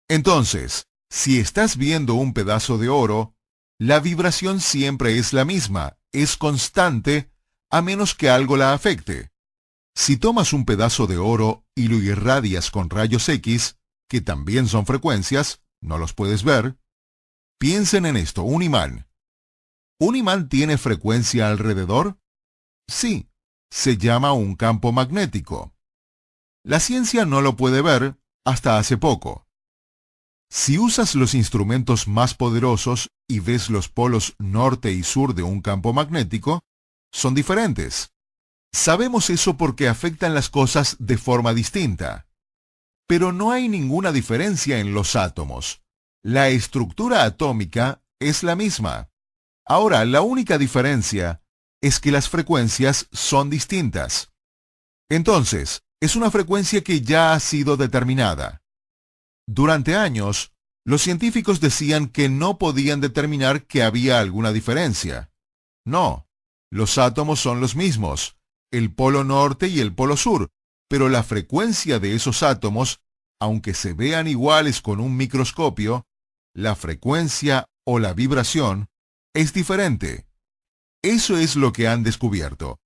Entonces, si estás viendo un pedazo de oro, la vibración siempre es la misma, es constante, a menos que algo la afecte. Si tomas un pedazo de oro y lo irradias con rayos X, que también son frecuencias, no los puedes ver, piensen en esto, un imán. ¿Un imán tiene frecuencia alrededor? Sí, se llama un campo magnético. La ciencia no lo puede ver hasta hace poco. Si usas los instrumentos más poderosos y ves los polos norte y sur de un campo magnético, son diferentes. Sabemos eso porque afectan las cosas de forma distinta. Pero no hay ninguna diferencia en los átomos. La estructura atómica es la misma. Ahora, la única diferencia es que las frecuencias son distintas. Entonces, es una frecuencia que ya ha sido determinada. Durante años, los científicos decían que no podían determinar que había alguna diferencia. No, los átomos son los mismos, el polo norte y el polo sur, pero la frecuencia de esos átomos, aunque se vean iguales con un microscopio, la frecuencia o la vibración es diferente. Eso es lo que han descubierto.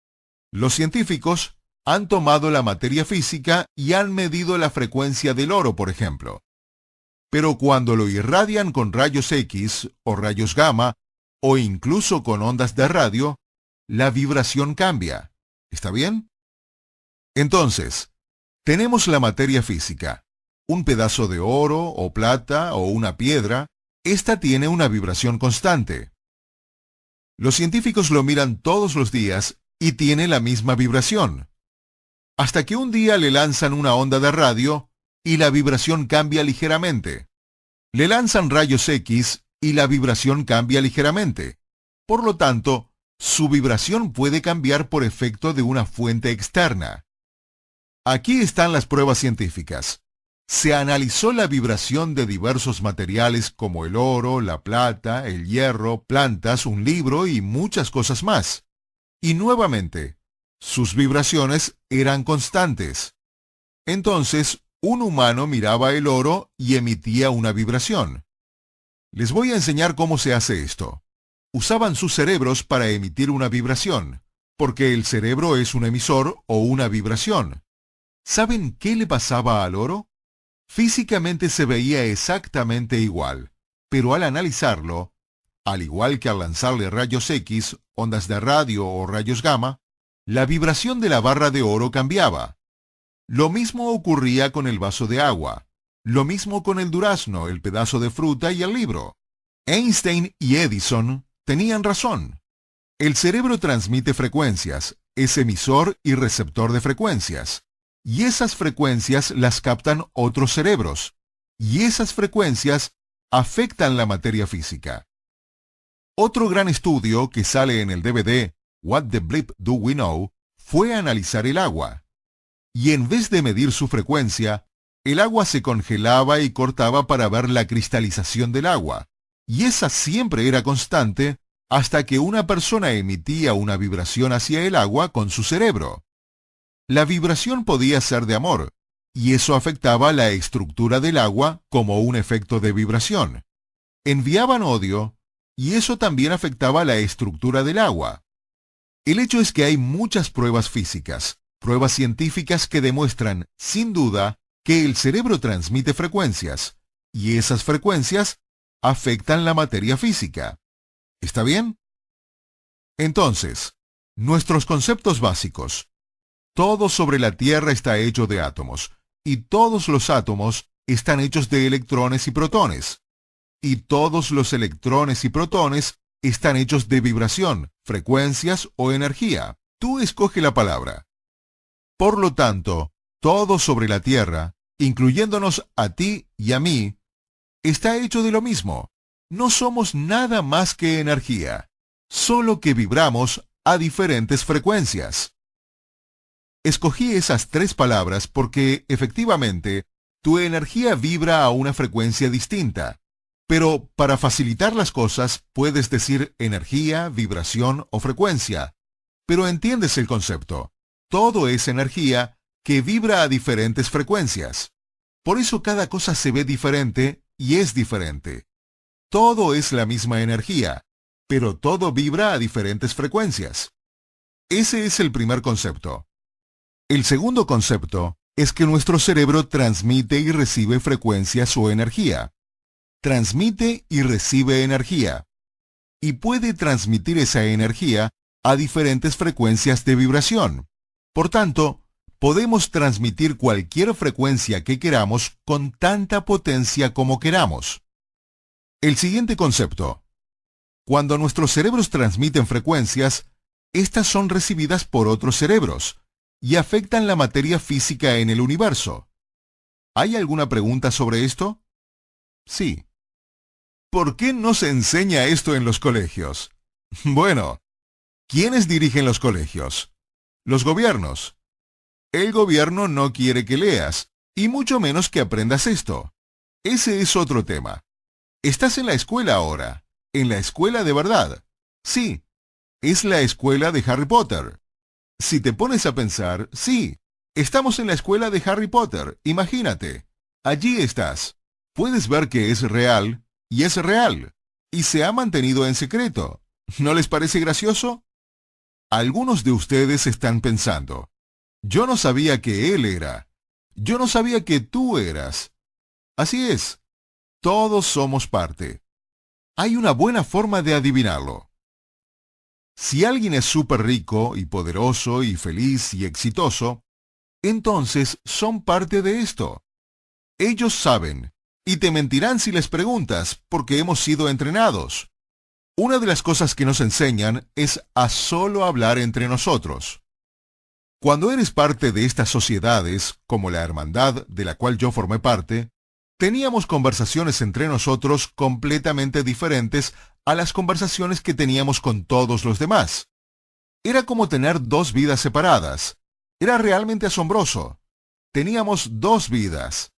Los científicos han tomado la materia física y han medido la frecuencia del oro, por ejemplo. Pero cuando lo irradian con rayos X o rayos gamma, o incluso con ondas de radio, la vibración cambia. ¿Está bien? Entonces, tenemos la materia física. Un pedazo de oro o plata o una piedra, esta tiene una vibración constante. Los científicos lo miran todos los días y tiene la misma vibración. Hasta que un día le lanzan una onda de radio y la vibración cambia ligeramente. Le lanzan rayos X y la vibración cambia ligeramente. Por lo tanto, su vibración puede cambiar por efecto de una fuente externa. Aquí están las pruebas científicas. Se analizó la vibración de diversos materiales como el oro, la plata, el hierro, plantas, un libro y muchas cosas más. Y nuevamente, sus vibraciones eran constantes. Entonces, un humano miraba el oro y emitía una vibración. Les voy a enseñar cómo se hace esto. Usaban sus cerebros para emitir una vibración. porque el cerebro es un emisor o una vibración. ¿Saben qué le pasaba al oro? Físicamente se veía exactamente igual, pero al analizarlo, al igual que al lanzarle rayos X, ondas de radio o rayos gamma, la vibración de la barra de oro cambiaba. Lo mismo ocurría con el vaso de agua, lo mismo con el durazno, el pedazo de fruta y el libro. Einstein y Edison tenían razón. El cerebro transmite frecuencias, es emisor y receptor de frecuencias, y esas frecuencias las captan otros cerebros, y esas frecuencias afectan la materia física. Otro gran estudio que sale en el DVD What the Bleep Do We Know fue analizar el agua. Y en vez de medir su frecuencia, el agua se congelaba y cortaba para ver la cristalización del agua, y esa siempre era constante hasta que una persona emitía una vibración hacia el agua con su cerebro. La vibración podía ser de amor, y eso afectaba la estructura del agua como un efecto de vibración. Enviaban odio, y eso también afectaba la estructura del agua. El hecho es que hay muchas pruebas físicas, pruebas científicas que demuestran, sin duda, que el cerebro transmite frecuencias, y esas frecuencias afectan la materia física. ¿Está bien? Entonces, nuestros conceptos básicos. Todo sobre la Tierra está hecho de átomos, y todos los átomos están hechos de electrones y protones. Y todos los electrones y protones están hechos de vibración, frecuencias o energía. Tú escoge la palabra. Por lo tanto, todo sobre la Tierra, incluyéndonos a ti y a mí, está hecho de lo mismo. No somos nada más que energía, solo que vibramos a diferentes frecuencias. Escogí esas tres palabras porque, efectivamente, tu energía vibra a una frecuencia distinta. Pero para facilitar las cosas, puedes decir energía, vibración o frecuencia. Pero entiendes el concepto. Todo es energía que vibra a diferentes frecuencias. Por eso cada cosa se ve diferente y es diferente. Todo es la misma energía, pero todo vibra a diferentes frecuencias. Ese es el primer concepto. El segundo concepto es que nuestro cerebro transmite y recibe frecuencias o energía. Transmite y recibe energía. Y puede transmitir esa energía a diferentes frecuencias de vibración. Por tanto, podemos transmitir cualquier frecuencia que queramos con tanta potencia como queramos. El siguiente concepto. Cuando nuestros cerebros transmiten frecuencias, estas son recibidas por otros cerebros y afectan la materia física en el universo. ¿Hay alguna pregunta sobre esto? Sí. ¿Por qué no se enseña esto en los colegios? Bueno, ¿quiénes dirigen los colegios? Los gobiernos. El gobierno no quiere que leas, y mucho menos que aprendas esto. Ese es otro tema. Estás en la escuela ahora, en la escuela de verdad. Sí, es la escuela de Harry Potter. Si te pones a pensar, sí, estamos en la escuela de Harry Potter, imagínate. Allí estás. Puedes ver que es real, y es real, y se ha mantenido en secreto. ¿No les parece gracioso? Algunos de ustedes están pensando, yo no sabía que él era. Yo no sabía que tú eras. Así es. Todos somos parte. Hay una buena forma de adivinarlo. Si alguien es súper rico y poderoso y feliz y exitoso, entonces son parte de esto. Ellos saben, y te mentirán si les preguntas, porque hemos sido entrenados. Una de las cosas que nos enseñan es a solo hablar entre nosotros. Cuando eres parte de estas sociedades, como la hermandad de la cual yo formé parte, teníamos conversaciones entre nosotros completamente diferentes a las conversaciones que teníamos con todos los demás. Era como tener dos vidas separadas. Era realmente asombroso. Teníamos dos vidas.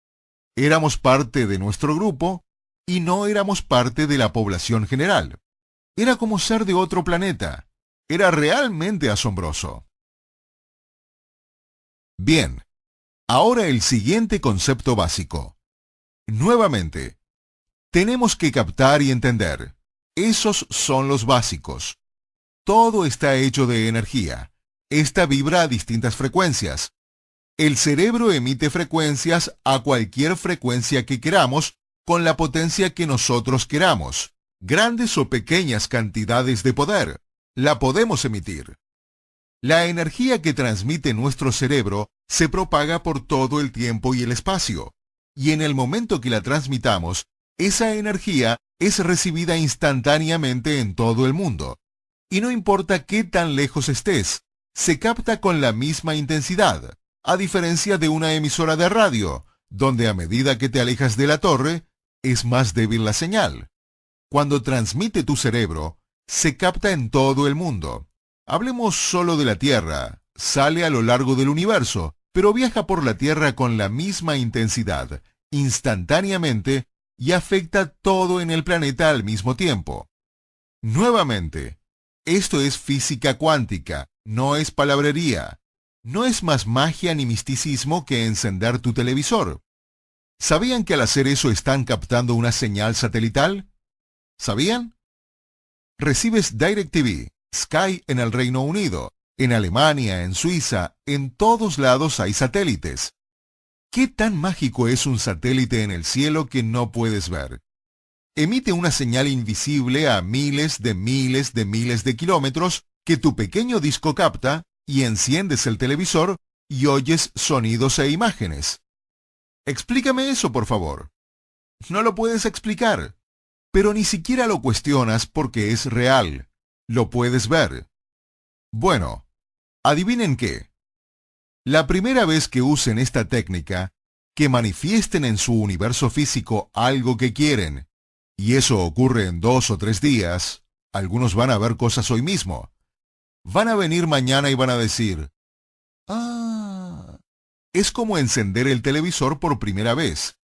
Éramos parte de nuestro grupo y no éramos parte de la población general. Era como ser de otro planeta. Era realmente asombroso. Bien, ahora el siguiente concepto básico. Nuevamente, tenemos que captar y entender. Esos son los básicos. Todo está hecho de energía. Esta vibra a distintas frecuencias. El cerebro emite frecuencias a cualquier frecuencia que queramos, con la potencia que nosotros queramos. Grandes o pequeñas cantidades de poder, la podemos emitir. La energía que transmite nuestro cerebro se propaga por todo el tiempo y el espacio, y en el momento que la transmitamos, esa energía es recibida instantáneamente en todo el mundo. Y no importa qué tan lejos estés, se capta con la misma intensidad, a diferencia de una emisora de radio, donde a medida que te alejas de la torre, es más débil la señal. Cuando transmite tu cerebro, se capta en todo el mundo. Hablemos solo de la Tierra. Sale a lo largo del universo, pero viaja por la Tierra con la misma intensidad, instantáneamente, y afecta todo en el planeta al mismo tiempo. Nuevamente, esto es física cuántica, no es palabrería. No es más magia ni misticismo que encender tu televisor. ¿Sabían que al hacer eso están captando una señal satelital? ¿Sabían? Recibes DirecTV, Sky en el Reino Unido, en Alemania, en Suiza, en todos lados hay satélites. ¿Qué tan mágico es un satélite en el cielo que no puedes ver? Emite una señal invisible a miles de kilómetros que tu pequeño disco capta y enciendes el televisor y oyes sonidos e imágenes. Explícame eso, por favor. No lo puedes explicar, pero ni siquiera lo cuestionas porque es real. Lo puedes ver. Bueno, adivinen qué. La primera vez que usen esta técnica, que manifiesten en su universo físico algo que quieren, y eso ocurre en 2 o 3 días, algunos van a ver cosas hoy mismo. Van a venir mañana y van a decir, es como encender el televisor por primera vez.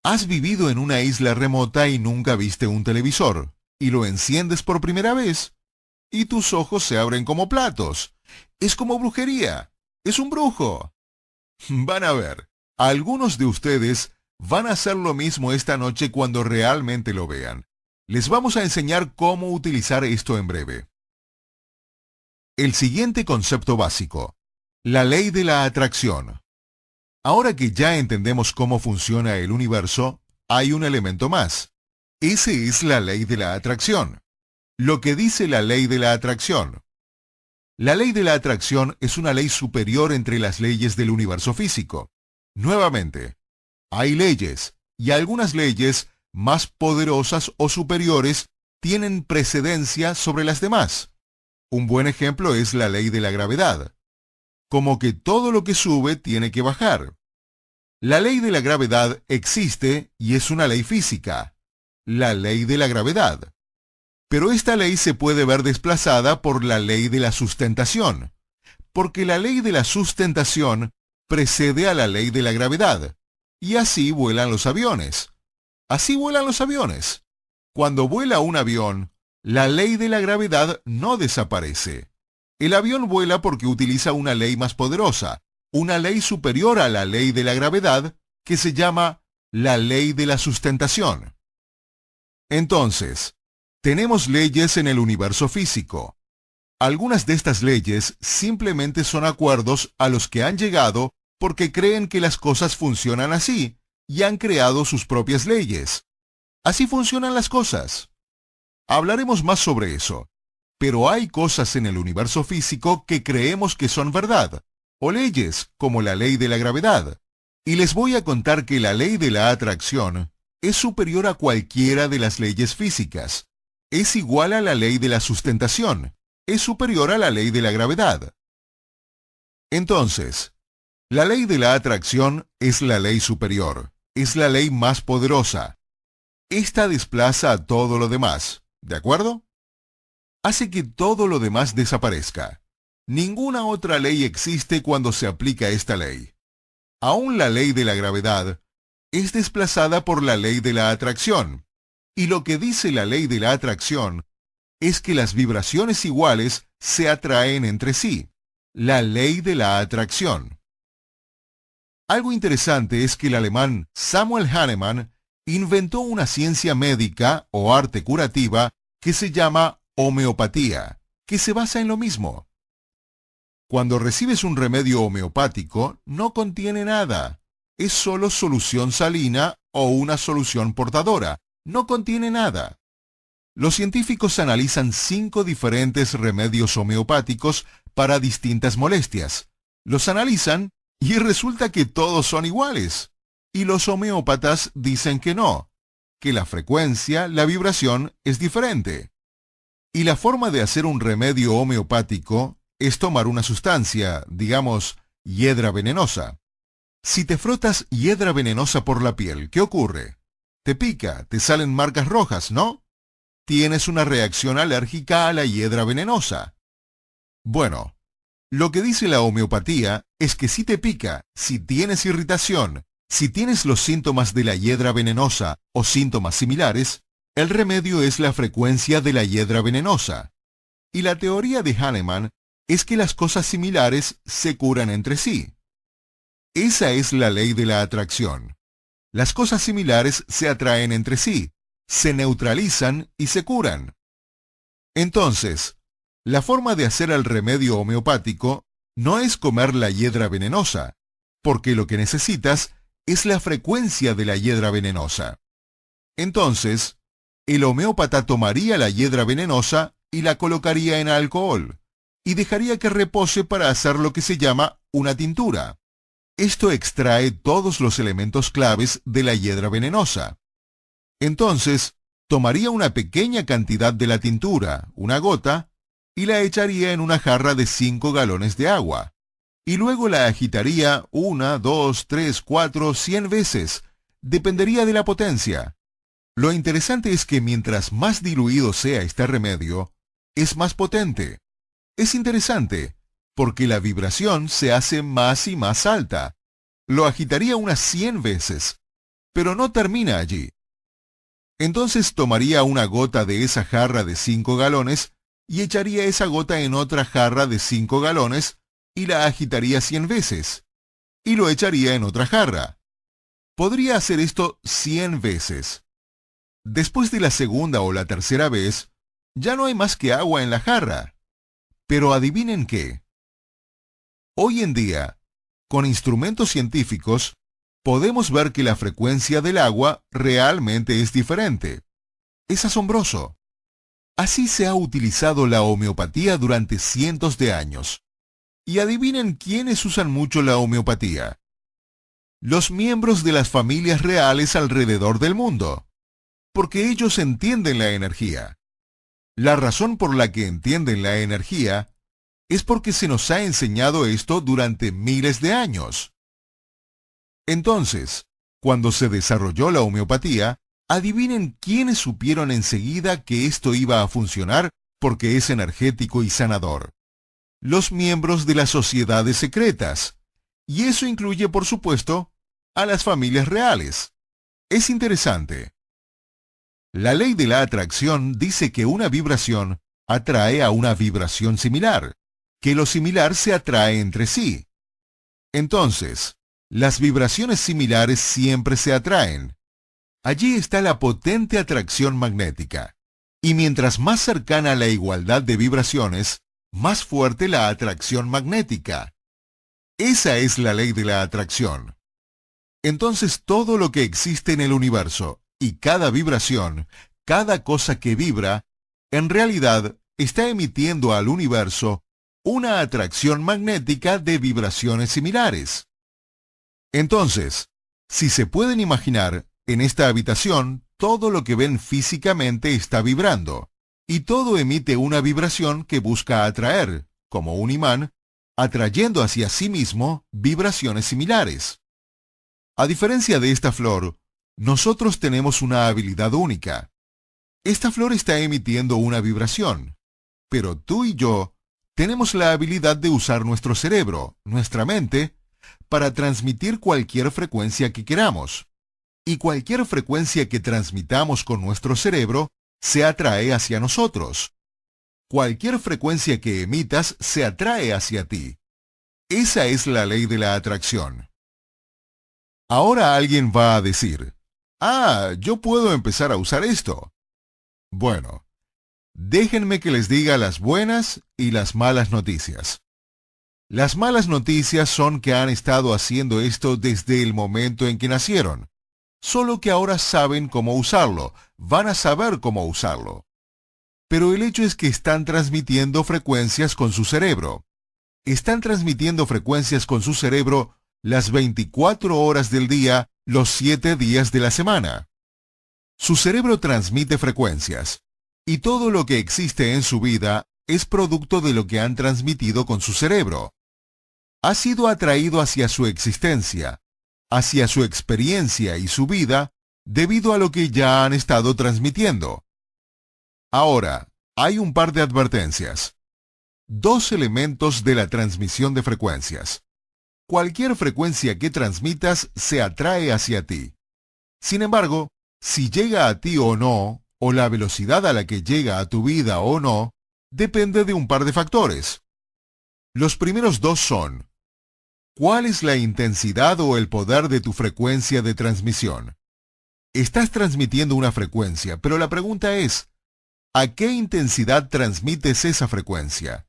Has vivido en una isla remota y nunca viste un televisor, y lo enciendes por primera vez, y tus ojos se abren como platos. Es como brujería. Es un brujo. Van a ver, algunos de ustedes van a hacer lo mismo esta noche cuando realmente lo vean. Les vamos a enseñar cómo utilizar esto en breve. El siguiente concepto básico, la ley de la atracción. Ahora que ya entendemos cómo funciona el universo, hay un elemento más. Ese es la ley de la atracción. Lo que dice la ley de la atracción. La ley de la atracción es una ley superior entre las leyes del universo físico. Nuevamente, hay leyes, y algunas leyes más poderosas o superiores tienen precedencia sobre las demás. Un buen ejemplo es la ley de la gravedad. Como que todo lo que sube tiene que bajar. La ley de la gravedad existe y es una ley física. La ley de la gravedad. Pero esta ley se puede ver desplazada por la ley de la sustentación, porque la ley de la sustentación precede a la ley de la gravedad, y así vuelan los aviones. Así vuelan los aviones. Cuando vuela un avión, la ley de la gravedad no desaparece. El avión vuela porque utiliza una ley más poderosa, una ley superior a la ley de la gravedad, que se llama la ley de la sustentación. Entonces, tenemos leyes en el universo físico. Algunas de estas leyes simplemente son acuerdos a los que han llegado porque creen que las cosas funcionan así y han creado sus propias leyes. Así funcionan las cosas. Hablaremos más sobre eso, pero hay cosas en el universo físico que creemos que son verdad, o leyes como la ley de la gravedad. Y les voy a contar que la ley de la atracción es superior a cualquiera de las leyes físicas. Es igual a la ley de la sustentación, es superior a la ley de la gravedad. Entonces, la ley de la atracción es la ley superior, es la ley más poderosa. Esta desplaza a todo lo demás, ¿de acuerdo? Hace que todo lo demás desaparezca. Ninguna otra ley existe cuando se aplica esta ley. Aún la ley de la gravedad es desplazada por la ley de la atracción. Y lo que dice la ley de la atracción es que las vibraciones iguales se atraen entre sí. La ley de la atracción. Algo interesante es que el alemán Samuel Hahnemann inventó una ciencia médica o arte curativa que se llama homeopatía, que se basa en lo mismo. Cuando recibes un remedio homeopático, no contiene nada. Es solo solución salina o una solución portadora. No contiene nada. Los científicos analizan 5 diferentes remedios homeopáticos para distintas molestias. Los analizan y resulta que todos son iguales. Y los homeópatas dicen que no, que la frecuencia, la vibración es diferente. Y la forma de hacer un remedio homeopático es tomar una sustancia, digamos, hiedra venenosa. Si te frotas hiedra venenosa por la piel, ¿qué ocurre? Te pica, te salen marcas rojas, ¿no? Tienes una reacción alérgica a la hiedra venenosa. Bueno, lo que dice la homeopatía es que si te pica, si tienes irritación, si tienes los síntomas de la hiedra venenosa o síntomas similares, el remedio es la frecuencia de la hiedra venenosa. Y la teoría de Hahnemann es que las cosas similares se curan entre sí. Esa es la ley de la atracción. Las cosas similares se atraen entre sí, se neutralizan y se curan. Entonces, la forma de hacer el remedio homeopático no es comer la hiedra venenosa, porque lo que necesitas es la frecuencia de la hiedra venenosa. Entonces, el homeópata tomaría la hiedra venenosa y la colocaría en alcohol, y dejaría que repose para hacer lo que se llama una tintura. Esto extrae todos los elementos claves de la hiedra venenosa. Entonces, tomaría una pequeña cantidad de la tintura, una gota, y la echaría en una jarra de 5 galones de agua, y luego la agitaría 1, 2, 3, 4, 100 veces, dependería de la potencia. Lo interesante es que mientras más diluido sea este remedio, es más potente. Es interesante, porque la vibración se hace más y más alta. Lo agitaría unas 100 veces, pero no termina allí. Entonces tomaría una gota de esa jarra de 5 galones y echaría esa gota en otra jarra de 5 galones y la agitaría 100 veces, y lo echaría en otra jarra. Podría hacer esto 100 veces. Después de la segunda o la tercera vez, ya no hay más que agua en la jarra. Pero adivinen qué. Hoy en día, con instrumentos científicos, podemos ver que la frecuencia del agua realmente es diferente. Es asombroso. Así se ha utilizado la homeopatía durante cientos de años. Y adivinen quiénes usan mucho la homeopatía. Los miembros de las familias reales alrededor del mundo, porque ellos entienden la energía. La razón por la que entienden la energía es porque se nos ha enseñado esto durante miles de años. Entonces, cuando se desarrolló la homeopatía, adivinen quiénes supieron enseguida que esto iba a funcionar porque es energético y sanador. Los miembros de las sociedades secretas. Y eso incluye, por supuesto, a las familias reales. Es interesante. La ley de la atracción dice que una vibración atrae a una vibración similar, que lo similar se atrae entre sí. Entonces, las vibraciones similares siempre se atraen. Allí está la potente atracción magnética. Y mientras más cercana la igualdad de vibraciones, más fuerte la atracción magnética. Esa es la ley de la atracción. Entonces todo lo que existe en el universo y cada vibración, cada cosa que vibra, en realidad está emitiendo al universo una atracción magnética de vibraciones similares. Entonces, si se pueden imaginar, en esta habitación todo lo que ven físicamente está vibrando, y todo emite una vibración que busca atraer, como un imán, atrayendo hacia sí mismo vibraciones similares. A diferencia de esta flor, nosotros tenemos una habilidad única. Esta flor está emitiendo una vibración, pero tú y yo tenemos la habilidad de usar nuestro cerebro, nuestra mente, para transmitir cualquier frecuencia que queramos. Y cualquier frecuencia que transmitamos con nuestro cerebro se atrae hacia nosotros. Cualquier frecuencia que emitas se atrae hacia ti. Esa es la ley de la atracción. Ahora alguien va a decir, yo puedo empezar a usar esto. Bueno, Déjenme que les diga las buenas y las malas noticias. Las malas noticias son que han estado haciendo esto desde el momento en que nacieron, solo que ahora saben cómo usarlo, van a saber cómo usarlo. Pero el hecho es que están transmitiendo frecuencias con su cerebro. Están transmitiendo frecuencias con su cerebro las 24 horas del día, los 7 días de la semana. Su cerebro transmite frecuencias, y todo lo que existe en su vida es producto de lo que han transmitido con su cerebro. Ha sido atraído hacia su existencia, hacia su experiencia y su vida, debido a lo que ya han estado transmitiendo. Ahora, hay un par de advertencias. Dos elementos de la transmisión de frecuencias. Cualquier frecuencia que transmitas se atrae hacia ti. Sin embargo, si llega a ti o no, o la velocidad a la que llega a tu vida o no, depende de un par de factores. Los primeros dos son: ¿cuál es la intensidad o el poder de tu frecuencia de transmisión? Estás transmitiendo una frecuencia, pero la pregunta es, ¿a qué intensidad transmites esa frecuencia?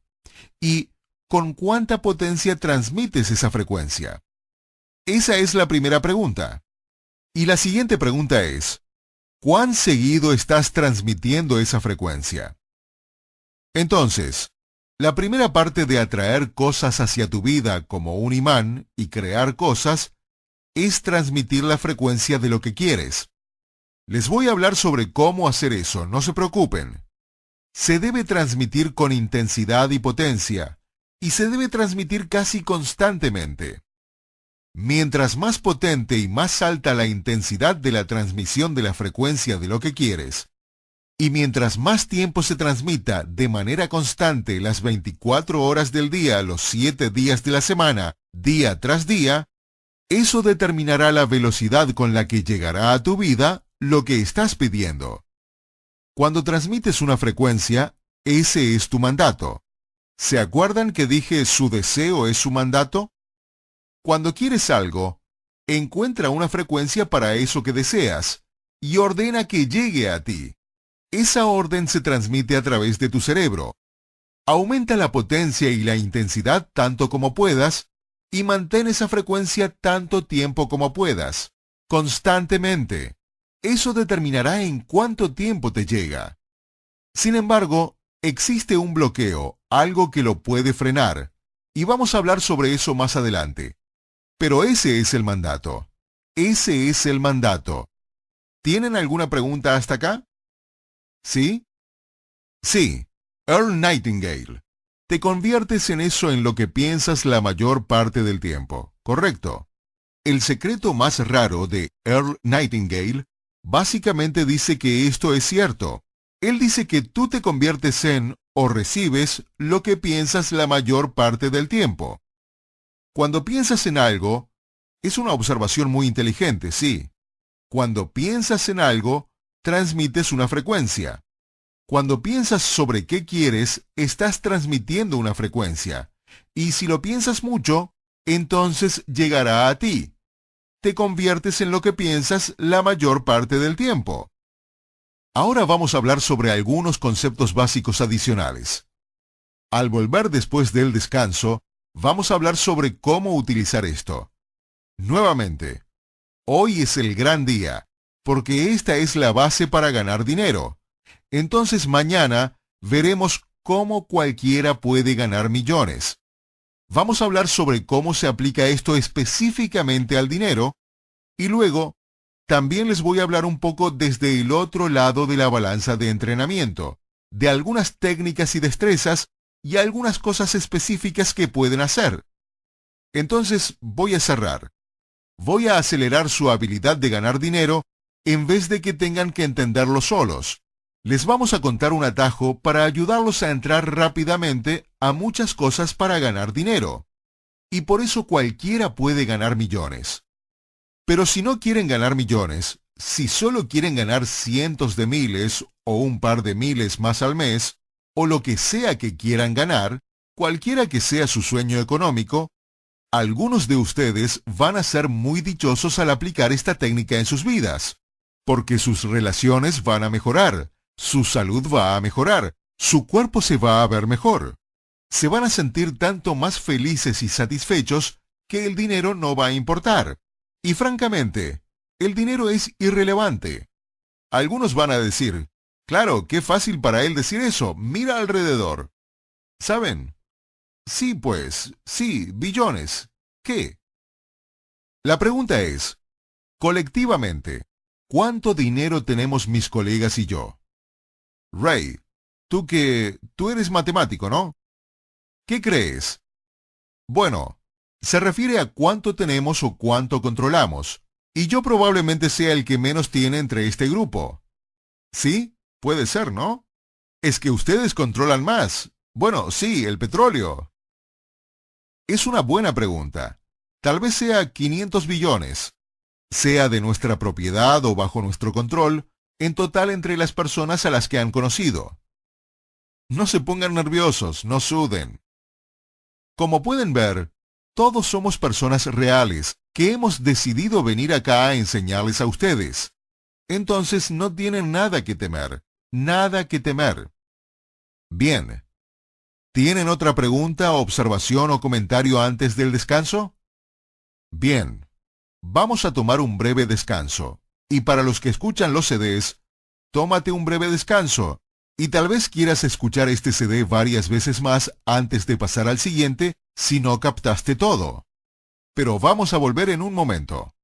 ¿Y con cuánta potencia transmites esa frecuencia? Esa es la primera pregunta. Y la siguiente pregunta es, ¿cuán seguido estás transmitiendo esa frecuencia? Entonces, la primera parte de atraer cosas hacia tu vida como un imán y crear cosas es transmitir la frecuencia de lo que quieres. Les voy a hablar sobre cómo hacer eso, no se preocupen. Se debe transmitir con intensidad y potencia, y se debe transmitir casi constantemente. Mientras más potente y más alta la intensidad de la transmisión de la frecuencia de lo que quieres, y mientras más tiempo se transmita de manera constante las 24 horas del día, los 7 días de la semana, día tras día, eso determinará la velocidad con la que llegará a tu vida lo que estás pidiendo. Cuando transmites una frecuencia, ese es tu mandato. ¿Se acuerdan que dije su deseo es su mandato? Cuando quieres algo, encuentra una frecuencia para eso que deseas y ordena que llegue a ti. Esa orden se transmite a través de tu cerebro. Aumenta la potencia y la intensidad tanto como puedas y mantén esa frecuencia tanto tiempo como puedas, constantemente. Eso determinará en cuánto tiempo te llega. Sin embargo, existe un bloqueo, algo que lo puede frenar, y vamos a hablar sobre eso más adelante. Pero ese es el mandato. Ese es el mandato. ¿Tienen alguna pregunta hasta acá? ¿Sí? Sí. Earl Nightingale. Te conviertes en eso en lo que piensas la mayor parte del tiempo, ¿correcto? El secreto más raro de Earl Nightingale básicamente dice que esto es cierto. Él dice que tú te conviertes en o recibes lo que piensas la mayor parte del tiempo. Cuando piensas en algo, es una observación muy inteligente, sí. Cuando piensas en algo, transmites una frecuencia. Cuando piensas sobre qué quieres, estás transmitiendo una frecuencia. Y si lo piensas mucho, entonces llegará a ti. Te conviertes en lo que piensas la mayor parte del tiempo. Ahora vamos a hablar sobre algunos conceptos básicos adicionales. Al volver después del descanso, vamos a hablar sobre cómo utilizar esto. Nuevamente, hoy es el gran día, porque esta es la base para ganar dinero. Entonces mañana veremos cómo cualquiera puede ganar millones. Vamos a hablar sobre cómo se aplica esto específicamente al dinero, y luego también les voy a hablar un poco desde el otro lado de la balanza de entrenamiento, de algunas técnicas y destrezas y algunas cosas específicas que pueden hacer. Entonces voy a cerrar. Voy a acelerar su habilidad de ganar dinero en vez de que tengan que entenderlo solos. Les vamos a contar un atajo para ayudarlos a entrar rápidamente a muchas cosas para ganar dinero. Y por eso cualquiera puede ganar millones. Pero si no quieren ganar millones, si solo quieren ganar cientos de miles o un par de miles más al mes, o lo que sea que quieran ganar, cualquiera que sea su sueño económico, algunos de ustedes van a ser muy dichosos al aplicar esta técnica en sus vidas, porque sus relaciones van a mejorar, Su salud va a mejorar, su cuerpo se va a ver mejor. Se van a sentir tanto más felices y satisfechos que el dinero no va a importar. Y francamente, el dinero es irrelevante. Algunos van a decir, claro, qué fácil para él decir eso, mira alrededor. ¿Saben? Sí, pues, sí, billones. ¿Qué? La pregunta es, colectivamente, ¿cuánto dinero tenemos mis colegas y yo? Ray, tú eres matemático, ¿no? ¿Qué crees? Bueno, se refiere a cuánto tenemos o cuánto controlamos, y yo probablemente sea el que menos tiene entre este grupo. ¿Sí? Puede ser, ¿no? Es que ustedes controlan más. Bueno, sí, el petróleo. Es una buena pregunta. Tal vez sea 500 billones, sea de nuestra propiedad o bajo nuestro control, en total entre las personas a las que han conocido. No se pongan nerviosos, no suden. Como pueden ver, todos somos personas reales que hemos decidido venir acá a enseñarles a ustedes. Entonces no tienen nada que temer, nada que temer. Bien. ¿Tienen otra pregunta, observación o comentario antes del descanso? Bien. Vamos a tomar un breve descanso. Y para los que escuchan los CDs, tómate un breve descanso. Y tal vez quieras escuchar este CD varias veces más antes de pasar al siguiente si no captaste todo. Pero vamos a volver en un momento.